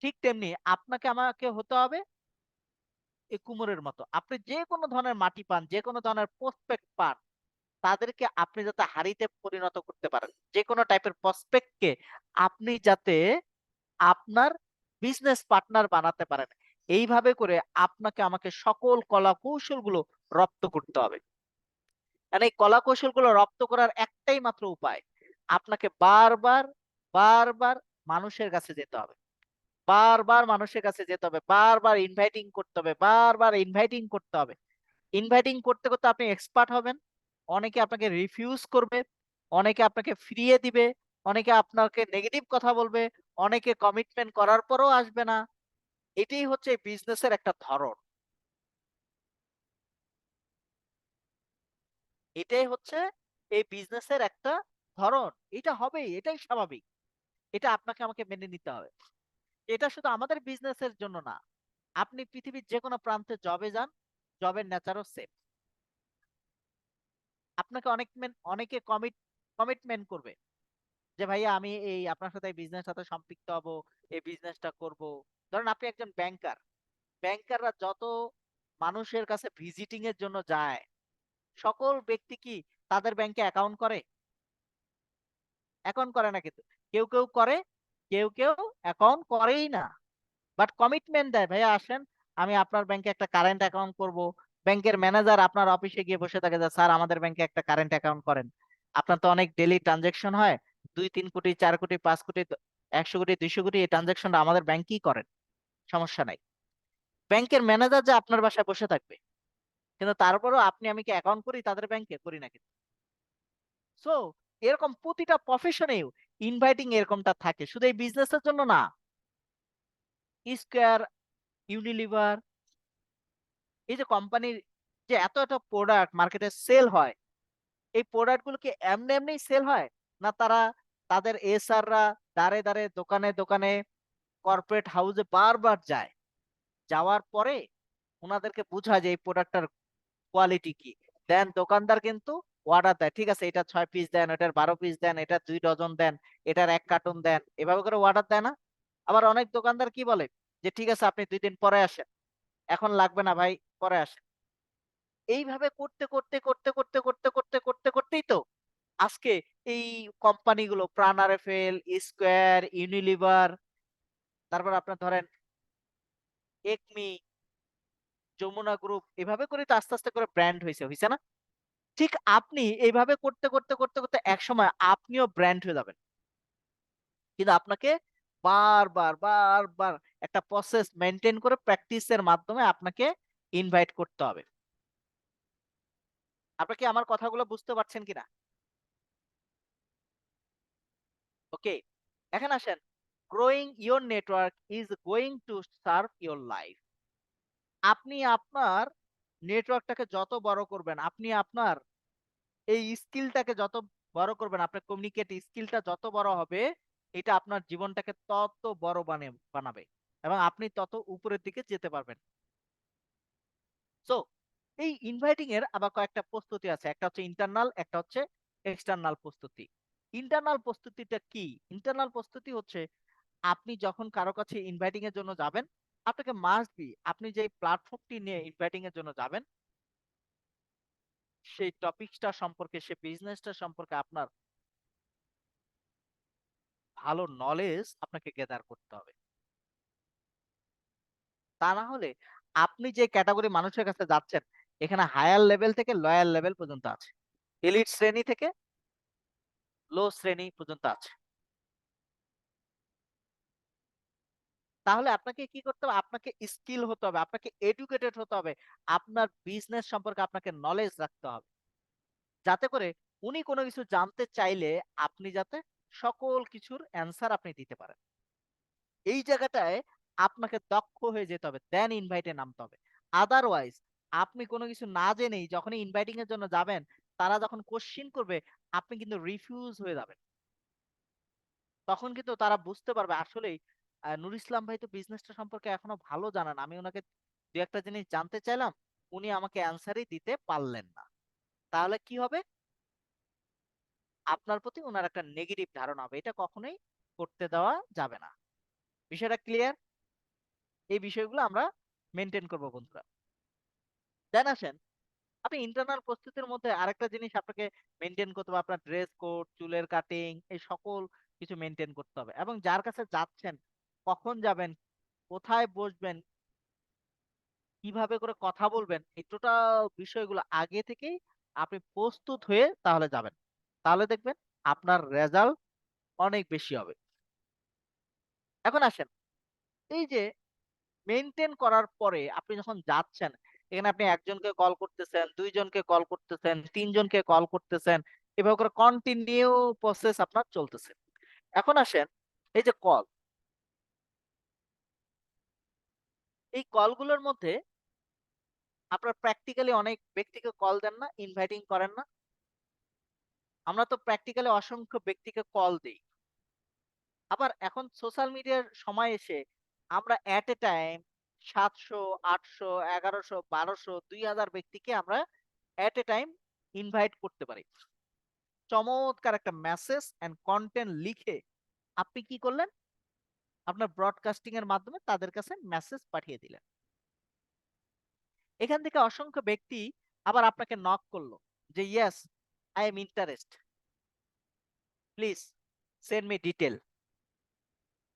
ঠিক তেমনি আপনাকে আমাকে হতে হবে এই কুমোরের মতো। আপনি যে কোনো ধরনের মাটি পান, যে কোনো ধরনের প্রসপেক্ট পান, তাদেরকে আপনি যাতে হাড়িতে পরিণত করতে পারেন। যেকোনো টাইপের প্রসপেক্ট কে আপনি যাতে আপনার বিজনেস পার্টনার বানাতে পারেন। এইভাবে করে আপনাকে আমাকে সকল কলা কৌশলগুলো রপ্ত করতে হবে। কারণ এই কলা কৌশলগুলো রপ্ত করার একটাই মাত্র উপায়। আপনাকে বারবার মানুষের কাছে যেতে হবে। বারবার মানুষের কাছে যেতে হবে। বারবার ইনভাইটিং করতে হবে। বারবার ইনভাইটিং করতে হবে। ইনভাইটিং করতে আপনি এক্সপার্ট হবেন। অনেকে আপনাকে রিফিউজ করবে, অনেকে আপনাকে ফিরিয়ে দিবে, অনেকে আপনাকে নেগেটিভ কথা বলবে, অনেকে কমিটমেন্ট করার পরেও আসবে না। এটাই হচ্ছে বিজনেসের একটা ধরন। এটাই হচ্ছে এই বিজনেসের একটা ধরন। এটা হবেই, এটাই স্বাভাবিক। এটা আপনাকে আমাকে মেনে নিতে হবে। এটা শুধু আমাদের বিজনেসের জন্য না। আপনি পৃথিবীর যেকোনো প্রান্তে জবে যান, জবের নেচারও সেম। আপনাকে অনেকে কমিটমেন্ট করবে। যে ভাইয়া আমি এই আপনার সাথে এই বিজনেস সাথে সম্পৃক্ত হব, এই বিজনেসটা করব। ধরেন আপনি একজন ব্যাংকার। ব্যাংকাররা যত মানুষের কাছে ভিজিটিং এর জন্য যায়, সকল ব্যক্তি কি তাদের ব্যাংকে অ্যাকাউন্ট করে? অ্যাকাউন্ট করে না কিন্তু। কেউ করে, কেউ অ্যাকাউন্ট করেই না। বাট কমিটমেন্ট দেয়, ভাইয়া আসেন আমি আপনার ব্যাংকে একটা কারেন্ট অ্যাকাউন্ট করব। ব্যাংকের ম্যানেজার আপনার অফিসে গিয়ে বসে থাকে যে স্যার আমাদের ব্যাংকে একটা কারেন্ট অ্যাকাউন্ট করেন। আপনার তো অনেক ডেইলি ট্রানজাকশন হয়, 2-3 কোটি 4 কোটি 5 কোটি 100 কোটি 200 কোটি এই ট্রানজাকশনটা আমাদের ব্যাংকেই করেন, সমস্যা নাই। ব্যাংকের ম্যানেজার যে আপনার বাসায় বসে থাকবে, কিন্তু তারপরেও আপনি আমি কি অ্যাকাউন্ট করি তাদের ব্যাংকে? করি না কিন্তু। সো এরকম প্রতিটা প্রফেশনেও ইনভাইটিং এরকমটা থাকে, শুধু এই বিজনেসের জন্য না। স্কয়ার, ইউনিলিভার, এই যে কোম্পানির যে এত প্রোডাক্ট মার্কেটে সেল হয়, এই প্রোডাক্ট গুলো কি এমনি সেল হয়? না তারা তাদের এসআররা দাঁড়ে দোকানে কর্পোরেট হাউসে বারবার যায়। যাওয়ার পরে উনাদেরকে বুঝায় যে এই প্রোডাক্টটার কোয়ালিটি কি। দেন দোকানদার কিন্তু অর্ডার দেয়। ঠিক আছে এটা 6 পিস দেন, এটার 12 পিস দেন, এটা 2 ডজন দেন, এটার 1 কার্টুন দেন। এভাবে করে অর্ডার দেয় না? আবার অনেক দোকানদার কি বলে? যে ঠিক আছে আপনি 2 দিন পরে আসেন। এখন লাগবে না ভাই, পরে আসেন। এইভাবে করতেই তো আজকে এই কোম্পানিগুলো প্রাণ আরএফএল, স্কয়ার, ইউনিলিভার, তারপর আপনার ধরেন একমি, যমুনা গ্রুপ, এভাবে করে তো আস্তে করে ব্র্যান্ড হইছে না? ঠিক আপনি এইভাবে করতে একসময় আপনিও ব্র্যান্ড হয়ে যাবেন। কিন্তু আপনাকে বারবার একটা প্রসেস মেইনটেইন করে প্র্যাকটিসের মাধ্যমে আপনাকে ইনভাইট করতে হবে। আপনারা কি আমার কথাগুলো বুঝতে পারছেন কিনা? ওকে, এখন আসেন, growing your network is going to serve your life. আপনি আপনার নেটওয়ার্কটাকে যত বড় করবেন, আপনি আপনার এই স্কিলটাকে যত বড় করবেন, আপনার কমিউনিকেট স্কিলটা যত বড় হবে, এটা আপনার জীবনটাকে তত বড় বানাবে এবং আপনি তত উপরের দিকে যেতে পারবেন। সো এই ইনভাইটিং এর আবার কয়েকটা প্রস্তুতি আছে, একটা হচ্ছে ইন্টারনাল, একটা হচ্ছে এক্সটার্নাল প্রস্তুতি। ইন্টারনাল প্রস্তুতিটা কি? ইন্টারনাল প্রস্তুতি হচ্ছে আপনি যখন কারো কাছে ইনভাইটিং এর জন্য যাবেন, আপনাকে মাস্ট বি, আপনি যে প্ল্যাটফর্মটি নিয়ে ইনভাইটিং এর জন্য যাবেন, সেই টপিকটা সম্পর্কে, সেই বিজনেসটা সম্পর্কে আপনার ভালো নলেজ আপনাকে গেদার করতে হবে। তা না হলে আপনি যে ক্যাটাগরি মানুষের কাছে যাচ্ছেন, এখানে হায়ার লেভেল থেকে লয়ার লেভেল পর্যন্ত আছে, এলিট শ্রেণী থেকে লো শ্রেণী পর্যন্ত আছে। তাহলে আপনাকে কি করতে হবে? আপনাকে স্কিল হতে হবে, আপনাকে এডুকেটেড হতে হবে, আপনার বিজনেস সম্পর্কে আপনাকে নলেজ রাখতে হবে, যাতে করে উনি কোনো কিছু জানতে চাইলে আপনি যাতে সকল কিছুর অ্যান্সার আপনি দিতে পারেন। এই জায়গাটায় আপনাকে দক্ষ হয়ে যেতে হবে, দেন ইনভাইটে নামতে হবে। আদারওয়াইজ আপনি কোনো কিছু না জেনেই যখনই ইনভাইটিং এর জন্য যাবেন, তারা যখন কোশ্চিন করবে, আপনি কিন্তু রিফিউজ হয়ে যাবেন। তখন কিন্তু তারা বুঝতে পারবে আসলেই নুর ইসলাম ভাই তো বিজনেসটা সম্পর্কে এখনো ভালো জানেন, আমি ওনাকে দু একটা জিনিস জানতে চাইলাম, উনি আমাকে অ্যান্সারই দিতে পারলেন না। তাহলে কি হবে? আপনার প্রতি ওনার একটা নেগেটিভ ধারণা হবে, এটা কখনোই করতে দেওয়া যাবে না। বিষয়টা ক্লিয়ার? এই বিষয়গুলো আমরা মেনটেন করবো বন্ধুরা। দেন আসেন, আপনি ইন্টারনাল প্রস্তুতির মধ্যে আরেকটা জিনিস আপনাকে মেনটেন করতে হবে, আপনার ড্রেস কোড, চুলের কাটিং, এই সকল কিছু মেনটেন করতে হবে। এবং যার কাছে যাচ্ছেন, কখন যাবেন, কোথায় বসবেন, কিভাবে করে কথা বলবেন, এই টোটাল বিষয়গুলো আগে থেকেই আপনি প্রস্তুত হয়ে তাহলে যাবেন। তাহলে দেখবেন আপনার রেজাল্ট অনেক বেশি হবে। এখন আসেন, এই যে মেনটেন করার পরে আপনি যখন যাচ্ছেন, এখানে আপনি একজনকে কল করতেছেন, দুইজনকে কল করতেছেন, তিনজনকে কল করতেছেন, এভাবে করে কন্টিনিউ প্রসেস আপনার চলতেছে। এখন আসেন, এই যে কল, এই কলগুলোর মধ্যে আপনার প্র্যাকটিক্যালি অনেক ব্যক্তিকে কল দেন না, ইনভাইটিং করেন না? আমরা তো প্র্যাকটিক্যালি অসংখ্য ব্যক্তিকে কল দিই। আবার এখন সোশ্যাল মিডিয়ার সময় এসে আমরা এট এ টাইম 700, 800, 1100, 1200, 2000 ব্যক্তিকে আমরা এট এ টাইম ইনভাইট করতে পারি। চমৎকার একটা মেসেজ এন্ড কন্টেন্ট লিখে আপনি কি করলেন? আপনার ব্রডকাস্টিং এর মাধ্যমে তাদের কাছে মেসেজ পাঠিয়ে দিলেন। এখান থেকে অসংখ্য ব্যক্তি আবার আপনাকে নক করলো যে yes, I am interest, please send me detail.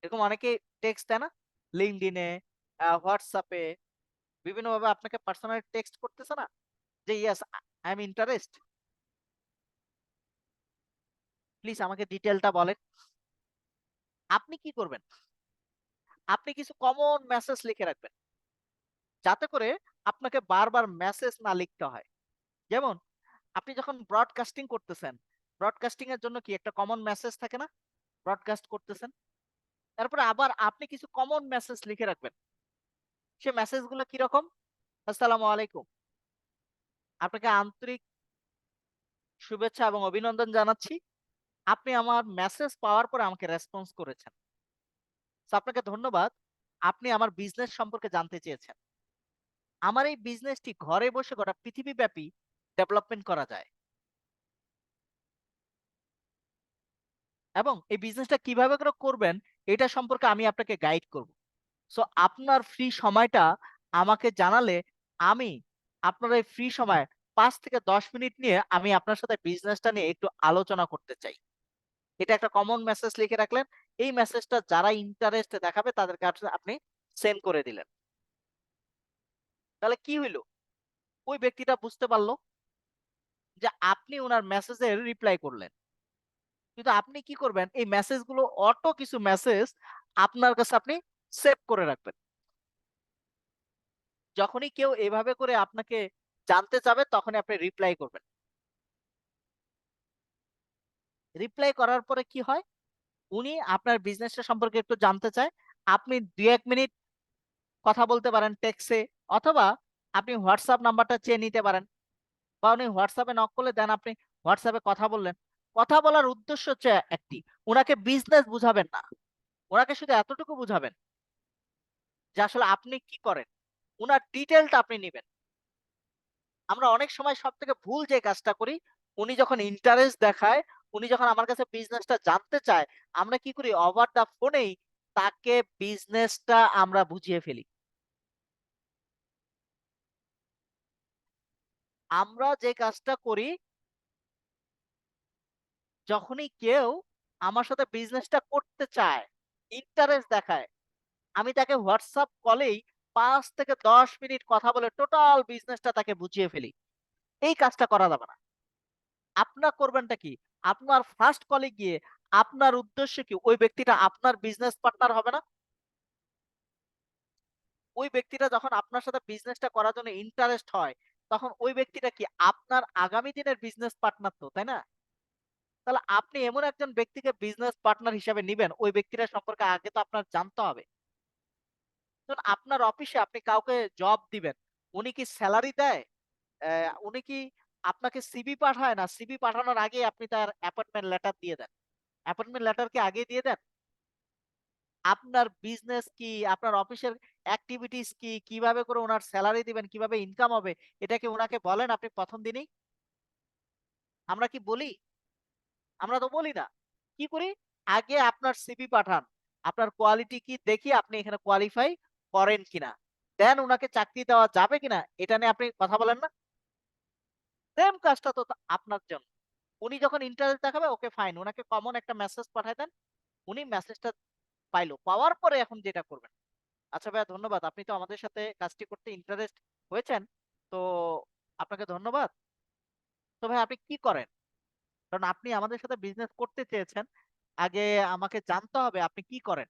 এরকম অনেকে টেক্সট দেয় না, লিঙ্কডইনে, হোয়াটসঅ্যাপে, বিভিন্নভাবে আপনাকে পার্সোনাল টেক্সট করতেছে না যে yes, I am interest, please আমাকে ডিটেলটা বলেন। আপনি কি করবেন? আপনি কিছু কমন মেসেজ লিখে রাখবেন, যাতে করে আপনাকে বারবার মেসেজ না লিখতে হয়। যেমন আপনি যখন ব্রডকাস্টিং করতেছেন, ব্রডকাস্টিং এর জন্য কি একটা কমন মেসেজ থাকে না? ব্রডকাস্ট করতেছেন, তারপরে আবার আপনি কিছু কমন মেসেজ লিখে রাখবেন। সে মেসেজগুলো কিরকম? আসসালামু আলাইকুম, আপনাকে আন্তরিক শুভেচ্ছা এবং অভিনন্দন জানাচ্ছি, আপনি আমার মেসেজ পাওয়ার পরে আমাকে রেসপন্স করেছেন। So, আপনাকে ধন্যবাদ, আপনি আমার বিজনেস সম্পর্কে জানতে চেয়েছেন। আমার এই বিজনেসটি ঘরে বসে গোটা পৃথিবীব্যাপী ডেভেলপমেন্ট করা যায় এবং এই বিজনেসটা কিভাবে করে করবেন এটা সম্পর্কে আমি আপনাকে গাইড করব। সো আপনার ফ্রি সময়টা আমাকে জানালে আমি আপনার এই ফ্রি সময় 5 থেকে 10 মিনিট নিয়ে আমি আপনার সাথে বিজনেসটা নিয়ে একটু আলোচনা করতে চাই। এটা একটা কমন মেসেজ লিখে রাখলেন। এই মেসেজটা যারা ইন্টারেস্ট দেখাবে তাদের কাছে আপনি সেন্ড করে দিলেন। তাহলে কি হইলো? ওই ব্যক্তিটা বুঝতে পারলো যে আপনি ওনার মেসেজের রিপ্লাই করলেন। কিন্তু আপনি কি করবেন? এই মেসেজগুলো অটো কিছু মেসেজ আপনার কাছে আপনি সেভ করে রাখবেন। যখনই কেউ এভাবে করে আপনাকে জানতে চাবে তখনই আপনি রিপ্লাই করবেন। রিপ্লাই করার পরে কি হয়? উনি আপনার বিজনেসটা সম্পর্কে একটু জানতে চায়। আপনি ২-১ মিনিট কথা বলতে পারেন টেক্সটে, অথবা আপনি হোয়াটসঅ্যাপ নাম্বারটা চেয়ে নিতে পারেন, বা উনি হোয়াটসঅ্যাপে নক করলে দেন আপনি হোয়াটসঅ্যাপে কথা বললেন। কথা বলার উদ্দেশ্য হচ্ছে একটি, উনাকে বিজনেস বুঝাবেন না। উনাকে শুধু এতটুকু বুঝাবেন যে আসলে আপনি কি করেন। উনার ডিটেইলটা আপনি নিবেন। আমরা অনেক সময় সবথেকে ভুল যে কাজটা করি, উনি যখন ইন্টারেস্ট দেখায়, উনি যখন আমার কাছে বিজনেসটা জানতে চায়, আমরা কি করি ওভার দ্য ফোনেই তাকে বিজনেসটা আমরা বুঝিয়ে ফেলি। আমরা যে কাজটা করি, যখনই কেউ আমার সাথে বিজনেসটা করতে চায়, ইন্টারেস্ট দেখায়, আমি তাকে হোয়াটসঅ্যাপ কলেই ৫ থেকে ১০ মিনিট কথা বলে টোটাল বিজনেসটা তাকে বুঝিয়ে ফেলি। এই কাজটা করা যাবে না। আপনার করবেনটা কি? আপনার ফার্স্ট কলে গিয়ে আপনার উদ্দেশ্য কি? ওই ব্যক্তিটা আপনার বিজনেস পার্টনার হবে না? ওই ব্যক্তিটা যখন আপনার সাথে বিজনেসটা করার জন্য ইন্টারেস্ট হয়, তখন ওই ব্যক্তিটা কি আপনার আগামী দিনের বিজনেস পার্টনার তো, তাই না? তাহলে আপনি এমন একজন ব্যক্তিকে বিজনেস পার্টনার হিসেবে নিবেন, ওই ব্যক্তিটা সম্পর্কে আগে তো আপনার জানতে হবে। ধরুন আপনার অফিসে আপনি কাউকে জব দিবেন। উনি কি সেলারি দেয়? উনি কি আপনাকে সিভি পাঠায়? না সিভি পাঠানোর আগেই আপনি তার অ্যাপয়েন্টমেন্ট লেটার দিয়ে দেন। অ্যাপয়েন্টমেন্ট লেটার কি আগেই দিয়ে দেন? আপনার বিজনেস কি, আপনার অফিসের এক্টিভিটিস কি, কিভাবে করে উনার সেলারি দিবেন, কিভাবে ইনকাম হবে, এটা কি উনাকে বলেন আপনি ১ম দিনেই? আমরা কি বলি? আমরা তো বলি না। কি করি? আগে আপনার সিভি পাঠান। আপনার কোয়ালিটি কি দেখি আপনি এখানে কোয়ালিফাই করেন কিনা। দেন উনাকে চাকরি দেওয়া যাবে কিনা এটা নিয়ে আপনি কথা বলেন না? সেম কাজটা তো আপনার জন্য। উনি যখন ইন্টারেস্ট দেখাবে ওকে ফাইন। উনাকে কমন একটা মেসেজ পাঠায় দেন। উনি মেসেজটা পাইলো। পাওয়ার পরে এখন যেটা করবেন। আচ্ছা ভাইয়া ধন্যবাদ। আপনি তো আমাদের সাথে কাজটি করতে ইন্টারেস্ট হয়েছেন। তো আপনাকে ধন্যবাদ। তো ভাই আপনি কি করেন? কারণ আপনি আমাদের সাথে বিজনেস করতে চেয়েছেন। আগে আমাকে জানতে হবে আপনি কি করেন?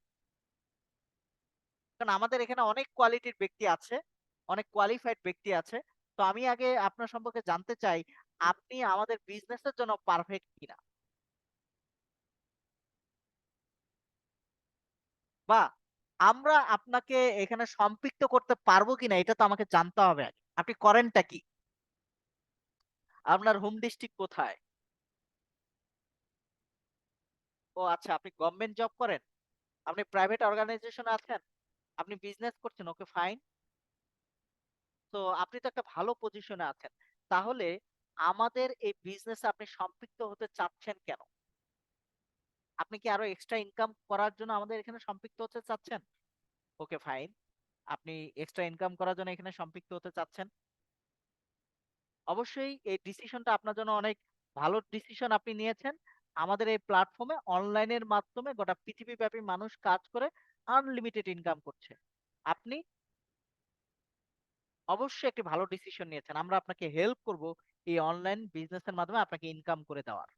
কারণ আমাদের এখানে অনেক কোয়ালিটির ব্যক্তি আছে, অনেক কোয়ালিফাইড ব্যক্তি আছে। তো আমি আগে আপনার সম্পর্কে জানতে চাই, আপনি আমাদের বিজনেসের জন্য পারফেক্ট কিনা? বা আমরা আপনাকে এখানে সম্পৃক্ত করতে পারবো কিনা এটা তো আমাকে জানতে হবে আগে। আপনি করেনটা কি? আপনার হোম ডিস্ট্রিক্ট কোথায়? ও আচ্ছা, আপনি গভর্নমেন্ট জব করেন? আপনি প্রাইভেট অর্গানাইজেশনে আছেন? আপনি বিজনেস করছেন, ওকে ফাইন। তো আপনি তো একটা ভালো পজিশনে আছেন। তাহলে আমাদের এই বিজনেসে আপনি সম্পৃক্ত হতে চাচ্ছেন কেন? আপনি কি আরো এক্সট্রা ইনকাম করার জন্য আমাদের এখানে সম্পৃক্ত হতে চাচ্ছেন? Okay fine. আপনি এক্সট্রা ইনকাম করার জন্য এখানে সম্পৃক্ত হতে চাচ্ছেন। অবশ্যই এই ডিসিশনটা আপনার জন্য অনেক ভালো ডিসিশন আপনি নিয়েছেন। আমাদের এই প্ল্যাটফর্মে অনলাইনের মাধ্যমে গোটা পৃথিবীব্যাপী মানুষ কাজ করে আনলিমিটেড ইনকাম করছে। আপনি অবশ্যই একটি ভালো ডিসিশন নিয়েছেন। আমরা আপনাকে হেল্প করব এই অনলাইন বিজনেসের মাধ্যমে আপনাকে ইনকাম করে দেওয়ার।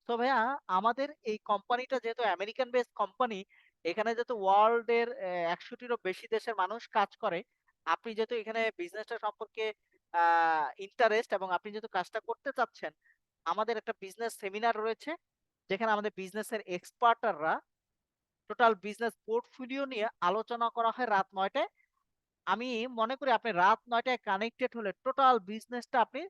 তো ভাইয়া আমাদের এই কোম্পানিটা যেহেতু আমেরিকান বেসড কোম্পানি, এখানে যেহেতু ওয়ার্ল্ড এর ১০০ টিরও বেশি দেশের মানুষ কাজ করে। আপনি যেহেতু এখানে বিজনেসটা সম্পর্কে ইন্টারেস্ট এবং আপনি যেহেতু কাজটা করতে চাচ্ছেন, আমাদের একটা বিজনেস সেমিনার রয়েছে যেখানে আমাদের বিজনেসের এক্সপার্টাররা টোটাল বিজনেস পোর্টফোলিও নিয়ে আলোচনা করা হয় রাত ৯ টায়। আমি মনে করি আপনি রাত ৯ টায় কানেক্টেড হলে টোটাল বিজনেসটা আপনি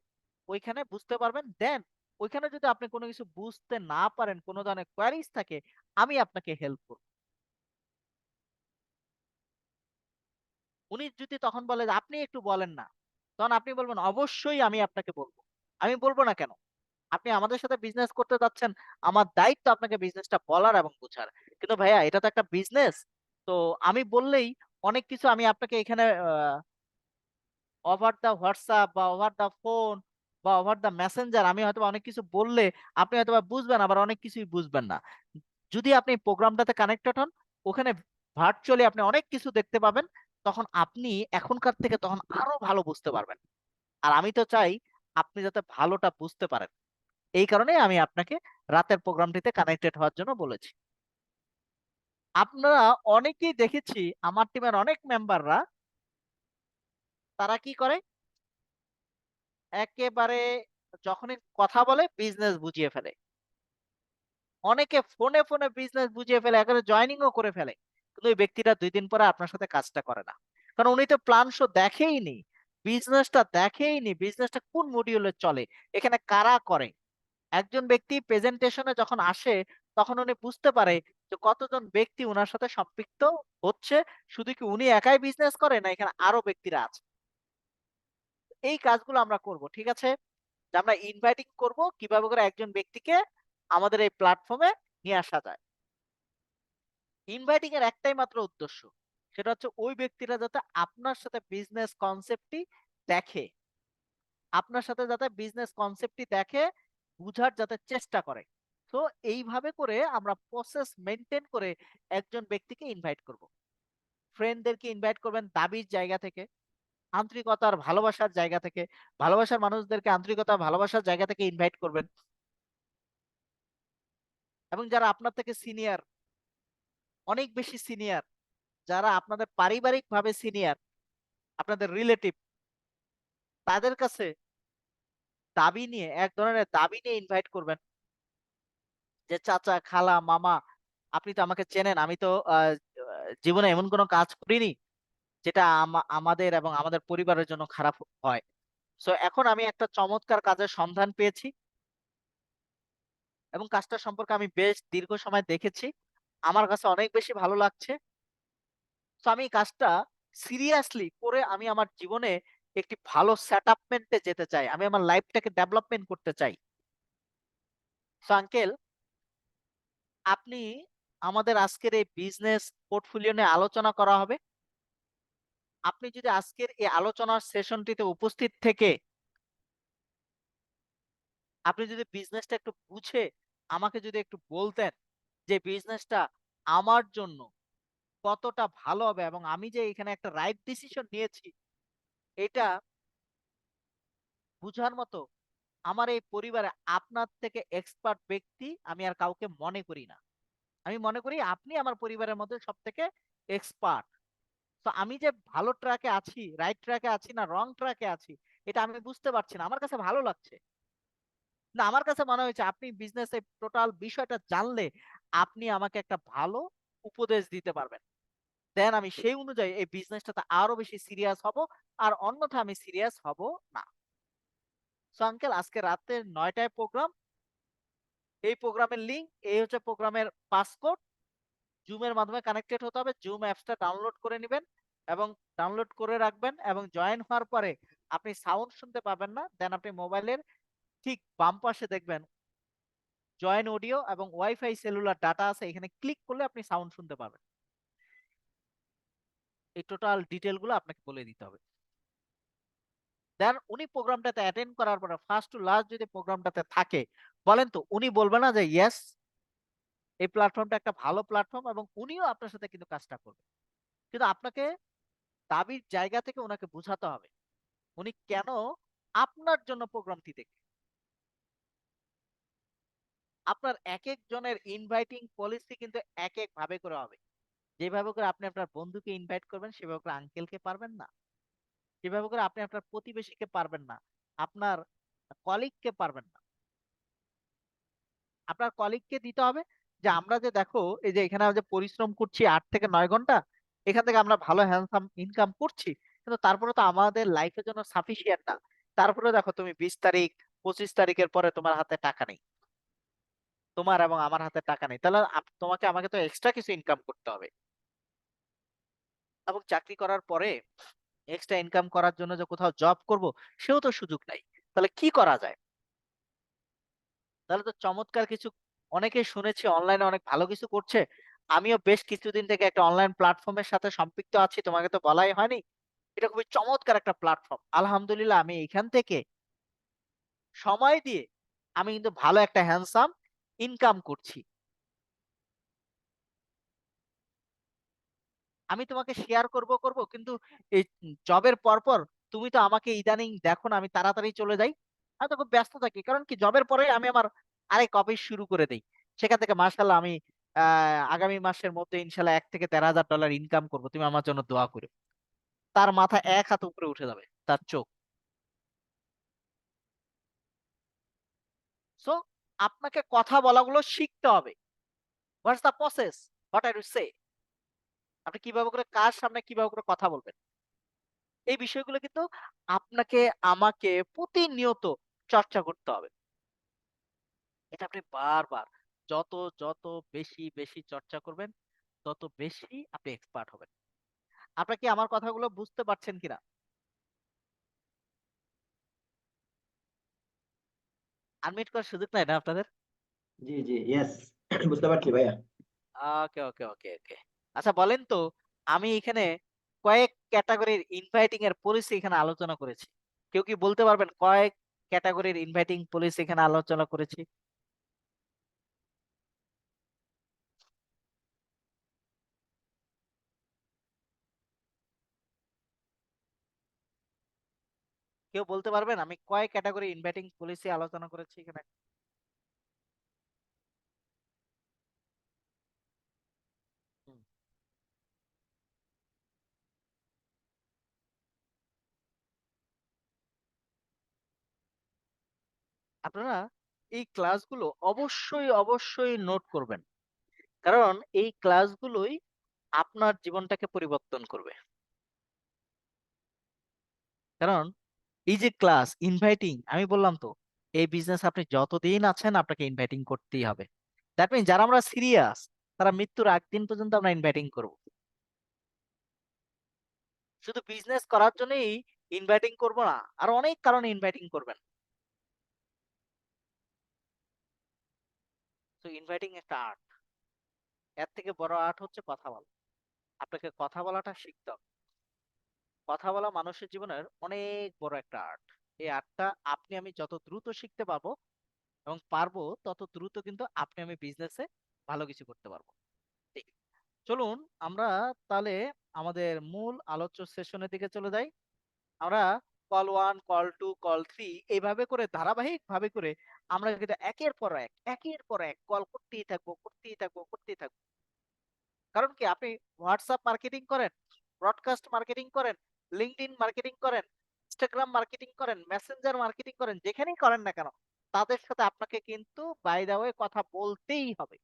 ওইখানে বুঝতে পারবেন। দেন ওইখানে যদি আপনি কোনো কিছু বুঝতে না পারেন, কোনো ধরনের কোয়েরিজ থাকে, আমি আপনাকে হেল্প করব। উনি যদি তখন বলে যে আপনি একটু বলেন না, তখন আপনি বলবেন অবশ্যই আমি আপনাকে বলব। আমি বলব না কেন? আপনি আমাদের সাথে বিজনেস করতে যাচ্ছেন, আমার দায়িত্ব আপনাকে বিজনেসটা বলার এবং বুঝার। কিন্তু ভাইয়া এটা তো একটা বিজনেস। তো আমি বললেই অনেক কিছু আমি আপনাকে এখানে ওভার দ্য হোয়াটসঅ্যাপ বা ওভার দ্য ফোন বা ওভার দ্য মেসেঞ্জার আমি হয়তোবা অনেক কিছু বললে আপনি হয়তোবা বুঝবেন, আবার অনেক কিছুই বুঝবেন না। যদি আপনি প্রোগ্রামটাতে কানেক্টেড হন, ওখানে ভার্চুয়ালি আপনি অনেক কিছু দেখতে পাবেন। তখন আপনি এখনকার থেকে তখন আরো ভালো বুঝতে পারবেন। আর আমি তো চাই আপনি যাতে ভালোটা বুঝতে পারেন। এই কারণেই আমি আপনাকে রাতের প্রোগ্রামটিতে কানেক্টেড হওয়ার জন্য বলেছি। আপনারা অনেকেই দেখেছি আমার টিমের অনেক মেম্বাররা তারা কি করে একেবারে যখনই কথা বলে বিজনেস বুঝিয়ে ফেলে। অনেকে ফোনে ফোনে বিজনেস বুঝিয়ে ফেলে, একেবারে জয়েনিং ও করে ফেলে, কিন্তু ওই ব্যক্তিটা 2 দিন পরে আপনার সাথে কাজটা করে না। কারণ উনি তো প্ল্যান শো দেখেইনি, বিজনেসটা দেখেইনি, বিজনেসটা কোন মডিউলে চলে, এখানে কারা করে। একজন ব্যক্তি প্রেজেন্টেশনে যখন আসে তখন উনি বুঝতে পারে যে কতজন ব্যক্তি ওনার সাথে সম্পৃক্ত হচ্ছে, শুধু কি উনি একাই বিজনেস করে না এখানে আরো ব্যক্তিরা আছে। এই কাজগুলো আমরা করব, ঠিক আছে? যে আমরা ইনভাইটিং করব কিভাবে করে একজন ব্যক্তিকে আমাদের এই প্ল্যাটফর্মে নিয়ে আসা যায়। ইনভাইটিং এর একটাই মাত্র উদ্দেশ্য, সেটা হচ্ছে ওই ব্যক্তিরা যাতে আপনার সাথে বিজনেস কনসেপ্টটি দেখে, আপনার সাথে যাতে বিজনেস কনসেপ্টটি দেখে, বুঝার যাতে চেষ্টা করে। তো এইভাবে করে আমরা প্রসেস মেনটেন করে একজন ব্যক্তিকে ইনভাইট করব। ফ্রেন্ডদেরকে ইনভাইট করবেন দাবির জায়গা থেকে, আন্তরিকতার ভালোবাসার জায়গা থেকে, ভালোবাসার মানুষদেরকে আন্তরিকতা ভালোবাসার জায়গা থেকে ইনভাইট করবেন। এবং যারা আপনার থেকে সিনিয়র, অনেক বেশি সিনিয়র, যারা আপনাদের পারিবারিক ভাবে সিনিয়র, আপনাদের রিলেটিভ, তাদের কাছে দাবি নিয়ে, এক ধরনের দাবি নিয়ে ইনভাইট করবেন যে চাচা, খালা, মামা, আপনি তো আমাকে চেনেন, আমি তো জীবনে এমন কোনো কাজ করিনি যেটা আমাদের এবং আমাদের পরিবারের জন্য খারাপ হয়। সো এখন আমি একটা চমৎকার কাজের সন্ধান পেয়েছি এবং কাজটা সম্পর্কে আমি বেশ দীর্ঘ সময় দেখেছি, আমার কাছে অনেক বেশি ভালো লাগছে। তো আমি এই কাজটা সিরিয়াসলি করে আমি আমার জীবনে একটি ভালো সেটআপমেন্টে যেতে চাই, আমি আমার লাইফটাকে ডেভেলপমেন্ট করতে চাই। সো আঙ্কেল, আপনি, আমাদের আজকের এই বিজনেস পোর্টফোলিও নিয়ে আলোচনা করা হবে। আপনি যদি আজকের এই আলোচনার সেশনটিতে উপস্থিত থেকে আপনি যদি বিজনেসটা একটু বুঝে আমাকে যদি একটু বলতেন যে বিজনেসটা আমার জন্য কতটা ভালো হবে এবং আমি যে এখানে একটা রাইট ডিসিশন নিয়েছি এটা বুঝার মতো আমার এই পরিবারে আপনার থেকে এক্সপার্ট ব্যক্তি আমি আর কাউকে মনে করি না। আমি মনে করি আপনি আমার পরিবারের মধ্যে সব থেকে এক্সপার্ট। তো আমি যে ভালো ট্র্যাকে আছি, রাইট ট্র্যাকে আছি না রং ট্র্যাকে আছি, এটা আমি বুঝতে পারছি না, আমার কাছে ভালো লাগছে না। আমার কাছে মনে হয়েছে আপনি বিজনেসে টোটাল বিষয়টা জানলে আপনি আমাকে একটা ভালো উপদেশ দিতে পারবেন, দেন আমি সেই অনুযায়ী এই বিজনেসটাতে আরো বেশি সিরিয়াস হব, আর অন্যথা আমি সিরিয়াস হব না। সো আঙ্কেল, আজকে রাতে 9টায় প্রোগ্রাম, এই প্রোগ্রামের লিংক, এই হচ্ছে প্রোগ্রামের পাসকোড, জুমের মাধ্যমে কানেক্টেড হতে হবে, জুম অ্যাপসটা ডাউনলোড করে নেবেন এবং ডাউনলোড করে রাখবেন, এবং জয়েন হওয়ার পরে আপনি সাউন্ড শুনতে পাবেন না, দেন আপনি মোবাইলের ঠিক বাম পাশে দেখবেন জয়েন অডিও এবং ওয়াইফাই সেলুলার ডাটা আছে, এখানে ক্লিক করলে আপনি সাউন্ড শুনতে পাবেন। এই টোটাল ডিটেল গুলো আপনাকে বলে দিতে হবে। দেন উনি প্রোগ্রামটাতে অ্যাটেন্ড করার পরে ফার্স্ট টু লাস্ট যদি প্রোগ্রামটাতে থাকে, বলেন তো উনি বলবে না যে ইয়েস, এই প্ল্যাটফর্মটা একটা ভালো প্ল্যাটফর্ম, এবং উনিও আপনার সাথে কিন্তু কাজটা করবে। কিন্তু আপনাকে দাবির জায়গা থেকে ওনাকে বোঝাতে হবে উনি কেন আপনার জন্য প্রোগ্রামটি দেখবে। আপনার এক এক জনের ইনভাইটিং পলিসি কিন্তু এক এক ভাবে করে হবে। যেভাবে করে আপনি আপনার বন্ধুকে ইনভাইট করবেন সেভাবে করে আঙ্কেলকে পারবেন না, যেভাবে করে আপনি আপনার প্রতিবেশীকে পারবেন না, আপনার কলিগকে পারবেন না। আপনার কলিগকে দিতে হবে যে আমরা যে দেখো এই যে এখানে আমরা যে পরিশ্রম করছি 8 থেকে 9 ঘন্টা, এখান থেকে আমরা ভালো হ্যান্ডসাম ইনকাম করছি, কিন্তু তারপরে তো আমাদের লাইফের জন্য সাফিসিয়েন্ট না। তারপরে দেখো তুমি 20 তারিখ 25 তারিখের পরে তোমার হাতে টাকা নেই, তোমার এবং আমার হাতে টাকা নেই, তাহলে তোমাকে আমাকে তো এক্সট্রা কিছু ইনকাম করতে হবে। এবং চাকরি করার পরে এক্সট্রা ইনকাম করার জন্য যে কোথাও জব করব, সেও তো সুযোগ নাই। তাহলে কি করা যায়? তাহলে তো চমৎকার কিছু, অনেকেই শুনেছি অনলাইনে অনেক ভালো কিছু করছে। আমিও বেশ কিছুদিন থেকে একটা অনলাইন প্ল্যাটফর্মের সাথে সম্পৃক্ত আছি, তোমাকে তো বলাই হয়নি। এটা খুবই চমৎকার একটা প্ল্যাটফর্ম, আলহামদুলিল্লাহ আমি এখান থেকে সময় দিয়ে আমি কিন্তু ভালো একটা হ্যান্ডসাম ইনকাম করছি। আমি তোমাকে শেয়ার করব কিন্তু এই জবের পর তুমি তো আমাকে ইদানিং দেখো না, আমি তাড়াতাড়ি চলে যাই, আমি তো খুব ব্যস্ত থাকি, কারণ কি জবের পরে আমি আমার আরেক অফিস শুরু করে দেই, সেখান থেকে মাশাআল্লাহ আমি আগামী মাসের মধ্যে ইনশাল্লাহ 1 থেকে 1.5 হাজার ডলার ইনকাম করবো, তুমি আমার জন্য দোয়া করো। তার মাথা এক হাত উপরে উঠে যাবে, তার চোখ। সো আপনাকে কথা বলাগুলো শিখতে হবে। What's the process? What are you say? আপনি কিভাবে করে কার সামনে কিভাবে করে কথা বলবেন? এই বিষয়গুলো কিন্তু আপনাকে আমাকে প্রতিনিয়ত চর্চা করতে হবে। এটা আপনি বারবার যত, যত বেশি চর্চা করবেন, তত বেশি আপনি এক্সপার্ট হবেন। আপনারা কি আমার কথাগুলো বুঝতে পারছেন কিনা? আনমিউট করার সুযোগ নাই না আপনাদের? জি, জি, ইয়েস। বুঝতে পারছি ভাইয়া। ওকে। আচ্ছা বলেন তো, আমি এখানে কয়েক ক্যাটেগরির ইনভাইটিং এর পলিসি এখানে আলোচনা করেছি। কেউ কি বলতে পারবেন কয়েক ক্যাটেগরির ইনভাইটিং পলিসি এখানে আলোচনা করেছি? কেউ বলতে পারবেন আমি কয় ক্যাটেগরি ইনভাইটিং পলিসি আলোচনা করেছি এখানে? হুম। আপনারা এই ক্লাসগুলো অবশ্যই নোট করবেন। কারণ এই ক্লাসগুলোই আপনার জীবনটাকে পরিবর্তন করবে। কারণ এই যে ক্লাস ইনভাইটিং আমি বললাম তো, এই বিজনেস আপনি যতদিন আছেন আপনাকে ইনভাইটিং করতেই হবে। দ্যাট মিন যারা আমরা সিরিয়াস তারা মৃত্যুর আগ দিন পর্যন্ত আমরা ইনভাইটিং করব। শুধু বিজনেস করার জন্যই ইনভাইটিং করব না, আর অনেক কারণে ইনভাইটিং করবেন। তো ইনভাইটিং একটা আর্ট। এর থেকে বড় আর্ট হচ্ছে কথা বলা। আপনাকে কথা বলাটা শিখতে হবে। কথা বলা মানুষের জীবনের অনেক বড় একটা আর্ট। এই আর্টটা আপনি আমি যত দ্রুত শিখতে পারবো এবং পারবো, তত দ্রুত কিন্তু আপনি আমি বিজনেসে ভালো কিছু করতে পারবো। ঠিক। চলুন আমরা তাহলে আমাদের মূল আলোচ্য সেশনের দিকে চলে যাই। আমরা call one, call two, call three এইভাবে করে ধারাবাহিক ভাবে করে আমরা কিন্তু একের পর এক কল করতেই থাকবো। কারণ কি আপনি হোয়াটসঅ্যাপ মার্কেটিং করেন, ব্রডকাস্ট মার্কেটিং করেন, লিঙ্কডইন মার্কেটিং করেন, ইনস্টাগ্রাম মার্কেটিং করেন, মেসেঞ্জার মার্কেটিং করেন, যেখানেই করেন না কেন, তাদের সাথে আপনাকে কিন্তু বাই দা ওয়ে কথা বলতেই হবে।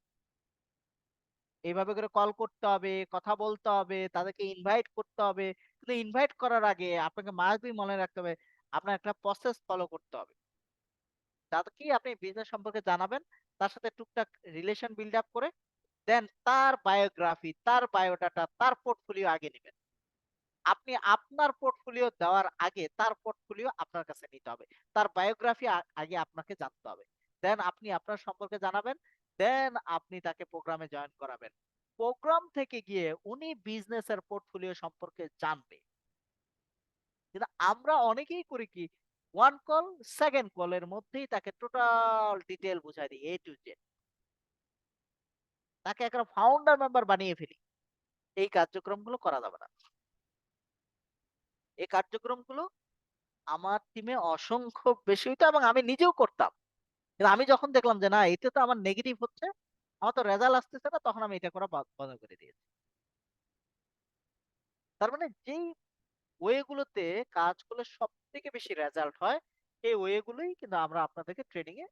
এইভাবে করে কল করতে হবে, কথা বলতে হবে, তাদেরকে ইনভাইট করতে হবে। কিন্তু ইনভাইট করার আগে আপনাকে মাস্ট বি মনে রাখতে হবে আপনার একটা প্রসেস ফলো করতে হবে। তাদেরকে আপনি বিজনেস সম্পর্কে জানাবেন, তার সাথে টুকটাক রিলেশন বিল্ড আপ করে দেন তার বায়োগ্রাফি, তার বায়োডাটা, তার পোর্টফোলিও আগে নেবেন। আপনি আপনার পোর্টফোলিও দেওয়ার আগে তার পোর্টফোলিও আপনার কাছে নিতে হবে। তার বায়োগ্রাফি আগে আপনাকে জানতে হবে। দেন আপনি আপনার সম্পর্কে জানাবেন। দেন আপনি তাকে প্রোগ্রামে জয়েন করাবেন। প্রোগ্রাম থেকে গিয়ে উনি বিজনেসের পোর্টফোলিও সম্পর্কে জানবে। কিন্তু আমরা অনেকেই করি কি, ওয়ান কল সেকেন্ড কলের মধ্যেই তাকে টোটাল ডিটেল বুঝাই দিই, এ টু জেড। তাকে একটা ফাউন্ডার মেম্বার বানিয়ে ফেলি। এই কার্যক্রমগুলো করা যাবে না। এই কার্যক্রমগুলো আমার টিমে অসংখ্য বেশি হইতো এবং আমি নিজেও করতাম। কিন্তু আমি যখন দেখলাম যে না এতে তো আমার নেগেটিভ হচ্ছে, আমার তো রেজাল্ট আসতেছে না, তখন আমি এটা করা বন্ধ করে দিয়েছি। তার মানে যেই ওয়ে গুলোতে কাজ করলে সব থেকে বেশি রেজাল্ট হয়, এই ওয়ে গুলোই কিন্তু আমরা আপনাদেরকে ট্রেনিং এ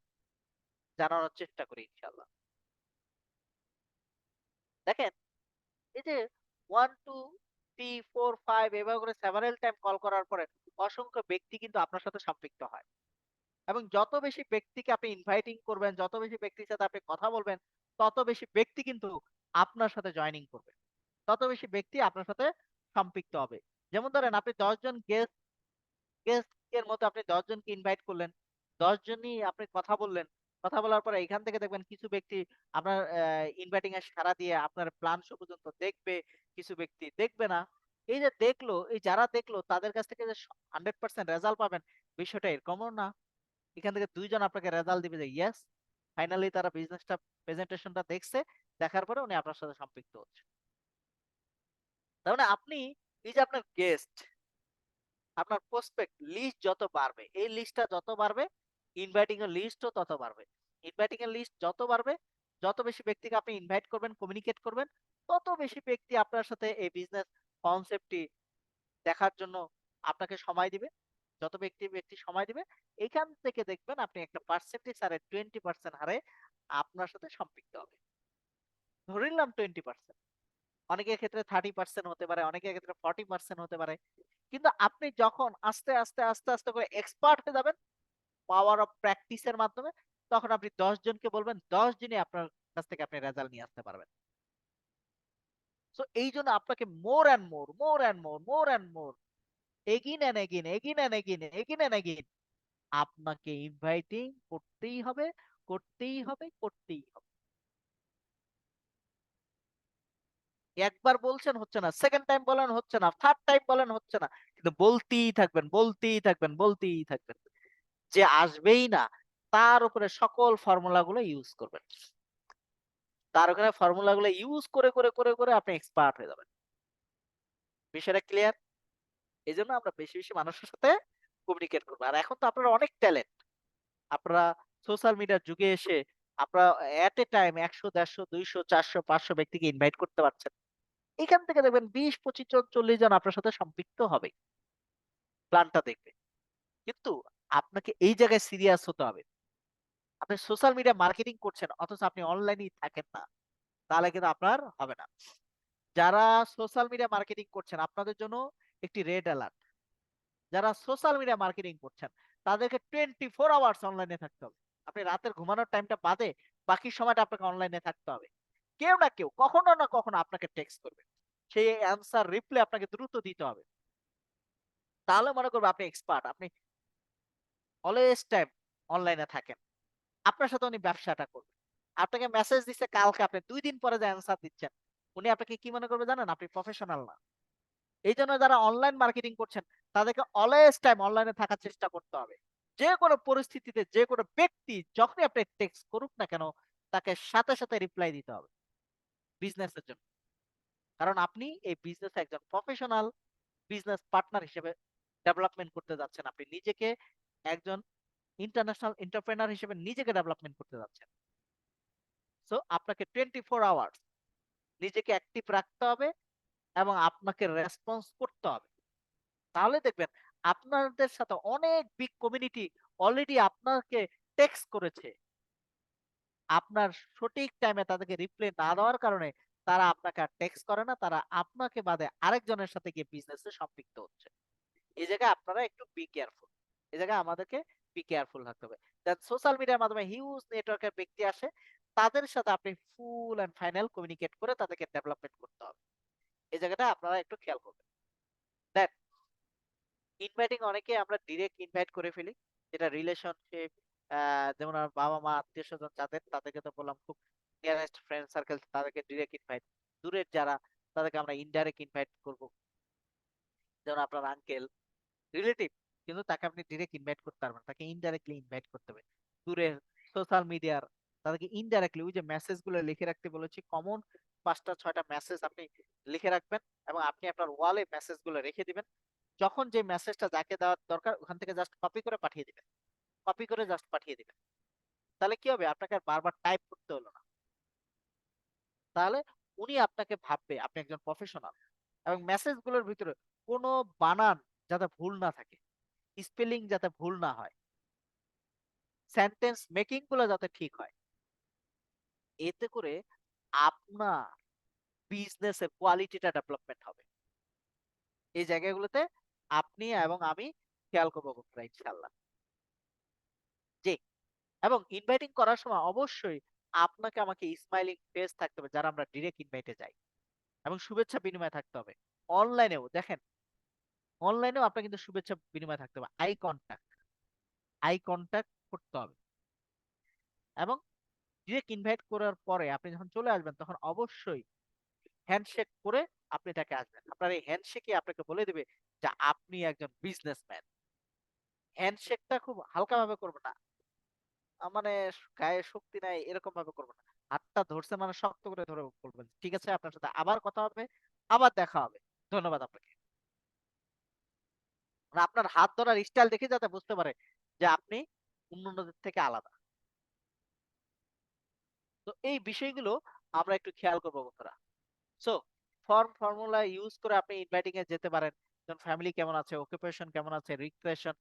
জানানোর চেষ্টা করি ইনশাল্লাহ। দেখেন এই যে 1 2 3 4 5 এভাবে করে সেভারেল টাইম কল করার পরে অসংখ্য ব্যক্তি কিন্তু আপনার সাথে সম্পৃক্ত হয়। এবং যত বেশি ব্যক্তিকে আপনি ইনভাইটিং করবেন, যত বেশি ব্যক্তির সাথে আপনি কথা বলবেন, তত বেশি ব্যক্তি কিন্তু আপনার সাথে জয়েনিং করবে। তত বেশি ব্যক্তি আপনার সাথে সম্পৃক্ত হবে। যেমন ধরেন আপনি ১০ জন গেস্ট গেস্ট এর মতো আপনি ১০ জনকে ইনভাইট করলেন। ১০ জনই আপনি কথা বললেন। কথা বলার পরে এখান থেকে দেখবেন কিছু ব্যক্তি আপনার ইনভাইটিং এ সাড়া দিয়ে আপনার প্ল্যান শো পর্যন্ত দেখবে, কিছু ব্যক্তি দেখবে না। এই যে দেখলো, এই যারা দেখলো তাদের কাছ থেকে যে 100% রেজাল্ট পাবেন, বিষয়টা এরকমও না। এখান থেকে ২ জন আপনাকে রেজাল্ট দিবে যে ইয়েস, ফাইনালি তারা বিজনেসটা প্রেজেন্টেশনটা দেখছে, দেখার পরে উনি আপনার সাথে সম্পৃক্ত হচ্ছে। তার মানে আপনি এই যে আপনার গেস্ট, আপনার প্রসপেক্ট লিস্ট যত বাড়বে, এই লিস্টটা যত বাড়বে, ইনভাইটিং এর লিস্টও তত বাড়বে। ইনভাইটিং এর লিস্ট যত বাড়বে, যত বেশি ব্যক্তিকে আপনি ইনভাইট করবেন, কমিউনিকেট করবেন, তত বেশি ব্যক্তি আপনার সাথে এই বিজনেস কনসেপ্টটি দেখার জন্য আপনাকে সময় দিবে। যত ব্যক্তি ব্যক্তি সময় দিবে, এখান থেকে দেখবেন আপনি একটা পার্সেন্টেজ হারে 20% হারে আপনার সাথে সম্পৃক্ত হবে। ধরে নিলাম 20%, অনেকের ক্ষেত্রে 30% হতে পারে, অনেকের ক্ষেত্রে 40% হতে পারে। কিন্তু আপনি যখন আস্তে আস্তে আস্তে আস্তে করে এক্সপার্ট হয়ে যাবেন পাওয়ার অফ প্র্যাকটিসের মাধ্যমে, তখন আপনি 10 জনকে বলবেন, 10 জনই আপনার কাছ থেকে আপনি রেজাল্ট নিয়ে আসতে পারবেন। সো এই জন্য আপনাকে more and more, more and more, more and more, again and again, again and again, again and again আপনাকে ইনভাইটিং করতেই হবে, করতেই হবে, করতেই হবে। একবার বলছেন হচ্ছে না, সেকেন্ড টাইম বলেন হচ্ছে না, থার্ড টাইম বলেন হচ্ছে না, কিন্তু বলতেই থাকবেন, বলতেই থাকবেন, বলতেই থাকবেন। যে আসবেই না তার উপরে সকল ফর্মুলা গুলো ইউজ করবেন। তার ওখানে ফর্মুলা গুলো ইউজ করে করে করে করে আপনি এক্সপার্ট হয়ে যাবেন। বিষয়টা ক্লিয়ার? এই জন্য আমরা বেশি বেশি মানুষের সাথে কমিউনিকেট করবো। আর এখন তো আপনারা অনেক ট্যালেন্ট, আপনারা সোশ্যাল মিডিয়ার যুগে এসে আপনারা এট এ টাইম ১০০, ১৫০, ২০০, ৪০০, ৫০০ ব্যক্তিকে ইনভাইট করতে পারছেন। এখান থেকে দেখবেন ২০, ২৫ জন, ৪০ জন আপনার সাথে সম্পৃক্ত হবে, প্ল্যানটা দেখবে। কিন্তু আপনাকে এই জায়গায় সিরিয়াস হতে হবে। আপনি সোশ্যাল মিডিয়া মার্কেটিং করছেন অথচ আপনি অনলাইনেই থাকেন না, তাহলে কিন্তু আপনার হবে না। যারা সোশ্যাল মিডিয়া মার্কেটিং করছেন আপনাদের জন্য একটি রেড অ্যালার্ট। যারা সোশ্যাল মিডিয়া মার্কেটিং করছেন তাদেরকে 24 আওয়ার্স অনলাইনে থাকতে হবে। আপনি রাতের ঘুমানোর টাইমটা বাদে বাকি সময়টা আপনাকে অনলাইনে থাকতে হবে। কেউ না কেউ কখনো না কখনো আপনাকে টেক্সট করবে, সেই অ্যান্সার রিপ্লাই আপনাকে দ্রুত দিতে হবে। তাহলে মনে করবে আপনি এক্সপার্ট, আপনি অলওয়েজ টাইম অনলাইনে থাকেন। আপনার সাথে উনি ব্যবসাটা করবেন। আপনাকে মেসেজ দিচ্ছে কালকে, আপনি ২ দিন পরে যে অ্যান্সার দিচ্ছেন, উনি আপনাকে কি মনে করবে জানেন? আপনি প্রফেশনাল না। এইজন্য যারা অনলাইন মার্কেটিং করছেন তাদেরকে অলওয়েজ টাইম অনলাইনে থাকার চেষ্টা করতে হবে। যে কোনো পরিস্থিতিতে যে কোনো ব্যক্তি যখনই আপনি টেক্সট করুক না কেন, তাকে সাথে সাথে রিপ্লাই দিতে হবে বিজনেসের জন্য। কারণ আপনি এই বিজনেসে একজন প্রফেশনাল বিজনেস পার্টনার হিসেবে ডেভেলপমেন্ট করতে যাচ্ছেন। আপনি নিজেকে একজন ইন্টারন্যাশনাল এন্টারপ্রেনার হিসেবে নিজেকে ডেভেলপমেন্ট করতে যাচ্ছেন। সো আপনাকে 24 আওয়ার্স নিজেকে অ্যাক্টিভ রাখতে হবে এবং আপনাকে রেসপন্স করতে হবে। তাহলে দেখবেন আপনাদের সাথে অনেক বিগ কমিউনিটি অলরেডি আপনাকে টেক্সট করেছে। আপনার সঠিক টাইমে তাদেরকে রিপ্লাই না দেওয়ার কারণে তারা আপনাকে আর টেক্সট করে না, তারা আপনাকে বাদে আরেকজনের সাথে গিয়ে বিজনেসে সম্পৃক্ত হচ্ছে। এই জায়গায় আপনারা একটু বি কেয়ারফুল। এই জায়গায় আমাদেরকে বি কেয়ারফুল থাকতে হবে। সোশ্যাল মিডিয়ার মাধ্যমে হিউজ নেটওয়ার্কের ব্যক্তি আসে, তাদের সাথে আপনি ফুল এন্ড ফাইনাল কমিউনিকেট করে তাদেরকে ডেভেলপমেন্ট করতে হবে। এই জায়গাটা আপনারা একটু খেয়াল করবেন। দেন ইনভাইটিং অনেকে আমরা ডিরেক্ট ইনভাইট করে ফেলি, যেটা রিলেশনশিপ, যেমন আমার বাবা মা আত্মীয় স্বজন যাদের, তাদেরকে তো বললাম খুব নিয়ারেস্ট ফ্রেন্ড সার্কেল, তাদেরকে ডিরেক্ট ইনভাইট। দূরের যারা, তাদেরকে আমরা ইনডাইরেক্ট ইনভাইট করব। যেমন আপনার আঙ্কেল, রিলেটিভ, কিন্তু তাকে আপনি ডিরেক্ট ইনভাইট করতে পারবেন, তাকে ইনডাইরেক্টলি ইনভাইট করতে হবে। দূরের সোশ্যাল মিডিয়ার তাদেরকে ইনডাইরেক্টলি, ওই যে মেসেজ গুলো লিখে রাখতে বলেছি, কমন ৫টা ৬টা মেসেজ আপনি লিখে রাখবেন এবং আপনি আপনার ওয়ালে মেসেজ গুলো রেখে দিবেন। যখন যে মেসেজটা যাকে দেওয়ার দরকার ওখান থেকে জাস্ট কপি করে পাঠিয়ে দিবেন, কপি করে জাস্ট পাঠিয়ে দিবেন। তাহলে কি হবে? আপনাকে আর বারবার টাইপ করতে হলো না। তাহলে উনি আপনাকে ভাববে আপনি একজন প্রফেশনাল। এবং মেসেজ গুলোর ভিতরে কোনো বানান যাতে ভুল না থাকে, স্পেলিং যাতে ভুল না হয়, সেন্টেন্স মেকিং গুলো যাতে ঠিক হয়। এতে করে আপনার বিজনেসের কোয়ালিটিটা ডেভেলপমেন্ট হবে। এই জায়গাগুলোতে আপনি এবং আমি খেয়াল করবো বন্ধুরা, ইনশাআল্লাহ। জি। এবং ইনভাইটিং করার সময় অবশ্যই আপনাকে আমাকে স্মাইলিং ফেস থাকতে হবে যারা আমরা ডিরেক্ট ইনভাইটে যাই, এবং শুভেচ্ছা বিনিময় থাকতে হবে। অনলাইনেও দেখেন, অনলাইনেও আপনার কিন্তু শুভেচ্ছা বিনিময় থাকতে হবে। আই কন্টাক্ট করতে হবে। এবং ডিরেক্ট ইনভাইট করার পরে আপনি যখন চলে আসবেন তখন অবশ্যই হ্যান্ডশেক করে আপনি তাকে আসবেন। আপনার এই হ্যান্ডশেকে আপনাকে বলে দিবে যে আপনি একজন বিজনেসম্যান। হ্যান্ডশেকটা খুব হালকা ভাবে করবেন না। মানে গায়ে শক্তি নাই এরকম ভাবে করবেন না। হাতটা ধরছে মানে শক্ত করে ধরে বলবেন, ঠিক আছে আপনার সাথে আবার কথা হবে, আবার দেখা হবে। ধন্যবাদ আপনাকে। মানে আপনার হাত ধরার স্টাইল দেখে যাতে বুঝতে পারে যে আপনি অন্যান্যদের থেকে আলাদা। তো এই বিষয়গুলো আমরা একটু খেয়াল করবো বন্ধুরা। সো ফর্মুলা ইউজ করে আপনি ইনভাইটিং এ যেতে পারেন। ফ্যামিলি কেমন আছে, অকুপেশন কেমন আছে, রিক্রিয়েশন,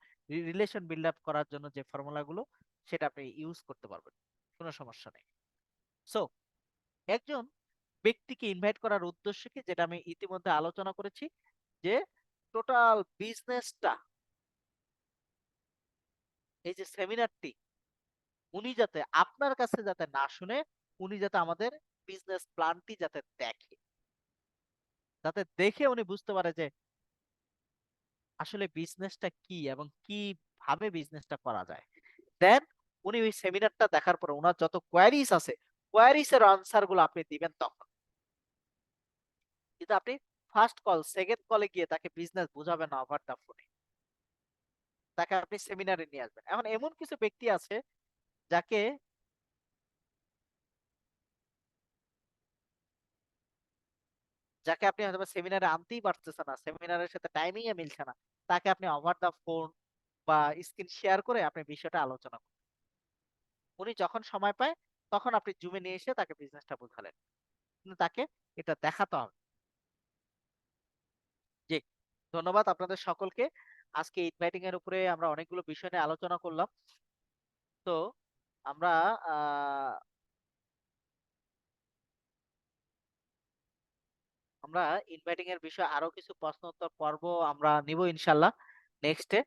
রিলেশন বিল্ড আপ করার জন্য যে ফর্মুলা গুলো সেটা আপনি ইউজ করতে পারবেন, কোনো সমস্যা নেই। সো একজন ব্যক্তিকে ইনভাইট করার উদ্দেশ্য কি, যেটা আমি ইতিমধ্যে আলোচনা করেছি, যে টোটাল বিজনেসটা, এই যে সেমিনারটি, উনি যাতে আপনার কাছে যাতে না শুনে, উনি যাতে আমাদের বিজনেস প্ল্যানটি যাতে দেখে, যাতে দেখে উনি বুঝতে পারে যে আসলে বিজনেসটা কি এবং কিভাবে বিজনেসটা করা যায়। দেন উনি ওই সেমিনারটা দেখার পরে ওনার যত কোয়ারিজ আছে, কোয়ারিজ এর আনসার গুলো আপনি দিবেন তখন। কিন্তু আপনি ফার্স্ট কল সেকেন্ড কলে গিয়ে তাকে বিজনেস বোঝাবেন না ওভার দা ফোনে, তাকে আপনি সেমিনারে নিয়ে আসবেন। এখন এমন কিছু ব্যক্তি আছে যাকে যাকে আপনি হয়তো সেমিনারে আনতেই পারতেছেন না, সেমিনারের সাথে টাইমিং এ মিলছে না, তাকে আপনি ওভার দা ফোন বা স্ক্রিন শেয়ার করে আপনি বিষয়টা আলোচনা করুন। উনি যখন সময় পায় তখন আপনি জুমে নিয়ে এসে তাকে বিজনেসটা বোঝালেন, কিন্তু তাকে এটা দেখাতে হবে। জি, ধন্যবাদ আপনাদের সকলকে। আজকে ইনভাইটিং এর উপরে আমরা অনেকগুলো বিষয় নিয়ে আলোচনা করলাম। তো আমরা আহ আমরা ইনভাইটিং এর বিষয়ে আরো কিছু প্রশ্ন উত্তর পর্ব আমরা নিব ইনশাল্লাহ নেক্সটে,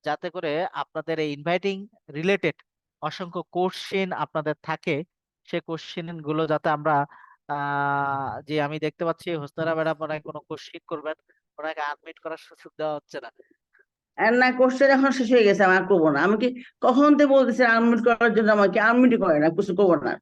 যাতে করে আপনাদের এই ইনভাইটিং রিলেটেড অসংখ্য কোশ্চেন আপনাদের থাকে, সেই কোশ্চেন গুলো যাতে আমরা যে আমি দেখতে পাচ্ছি হোসনারা ম্যাডাম ওনাকে কোনো কোশ্চেন করবেন, ওনাকে আনমিট করার সুযোগ দেওয়া হচ্ছে না। আর না, কোর্সটা এখন শেষ হয়ে গেছে, আমার করবো না। আমি কি কখন থেকে বলতেছি আনমিউট করার জন্য, আমাকে আনমিউট করে না, কিছু করবো না।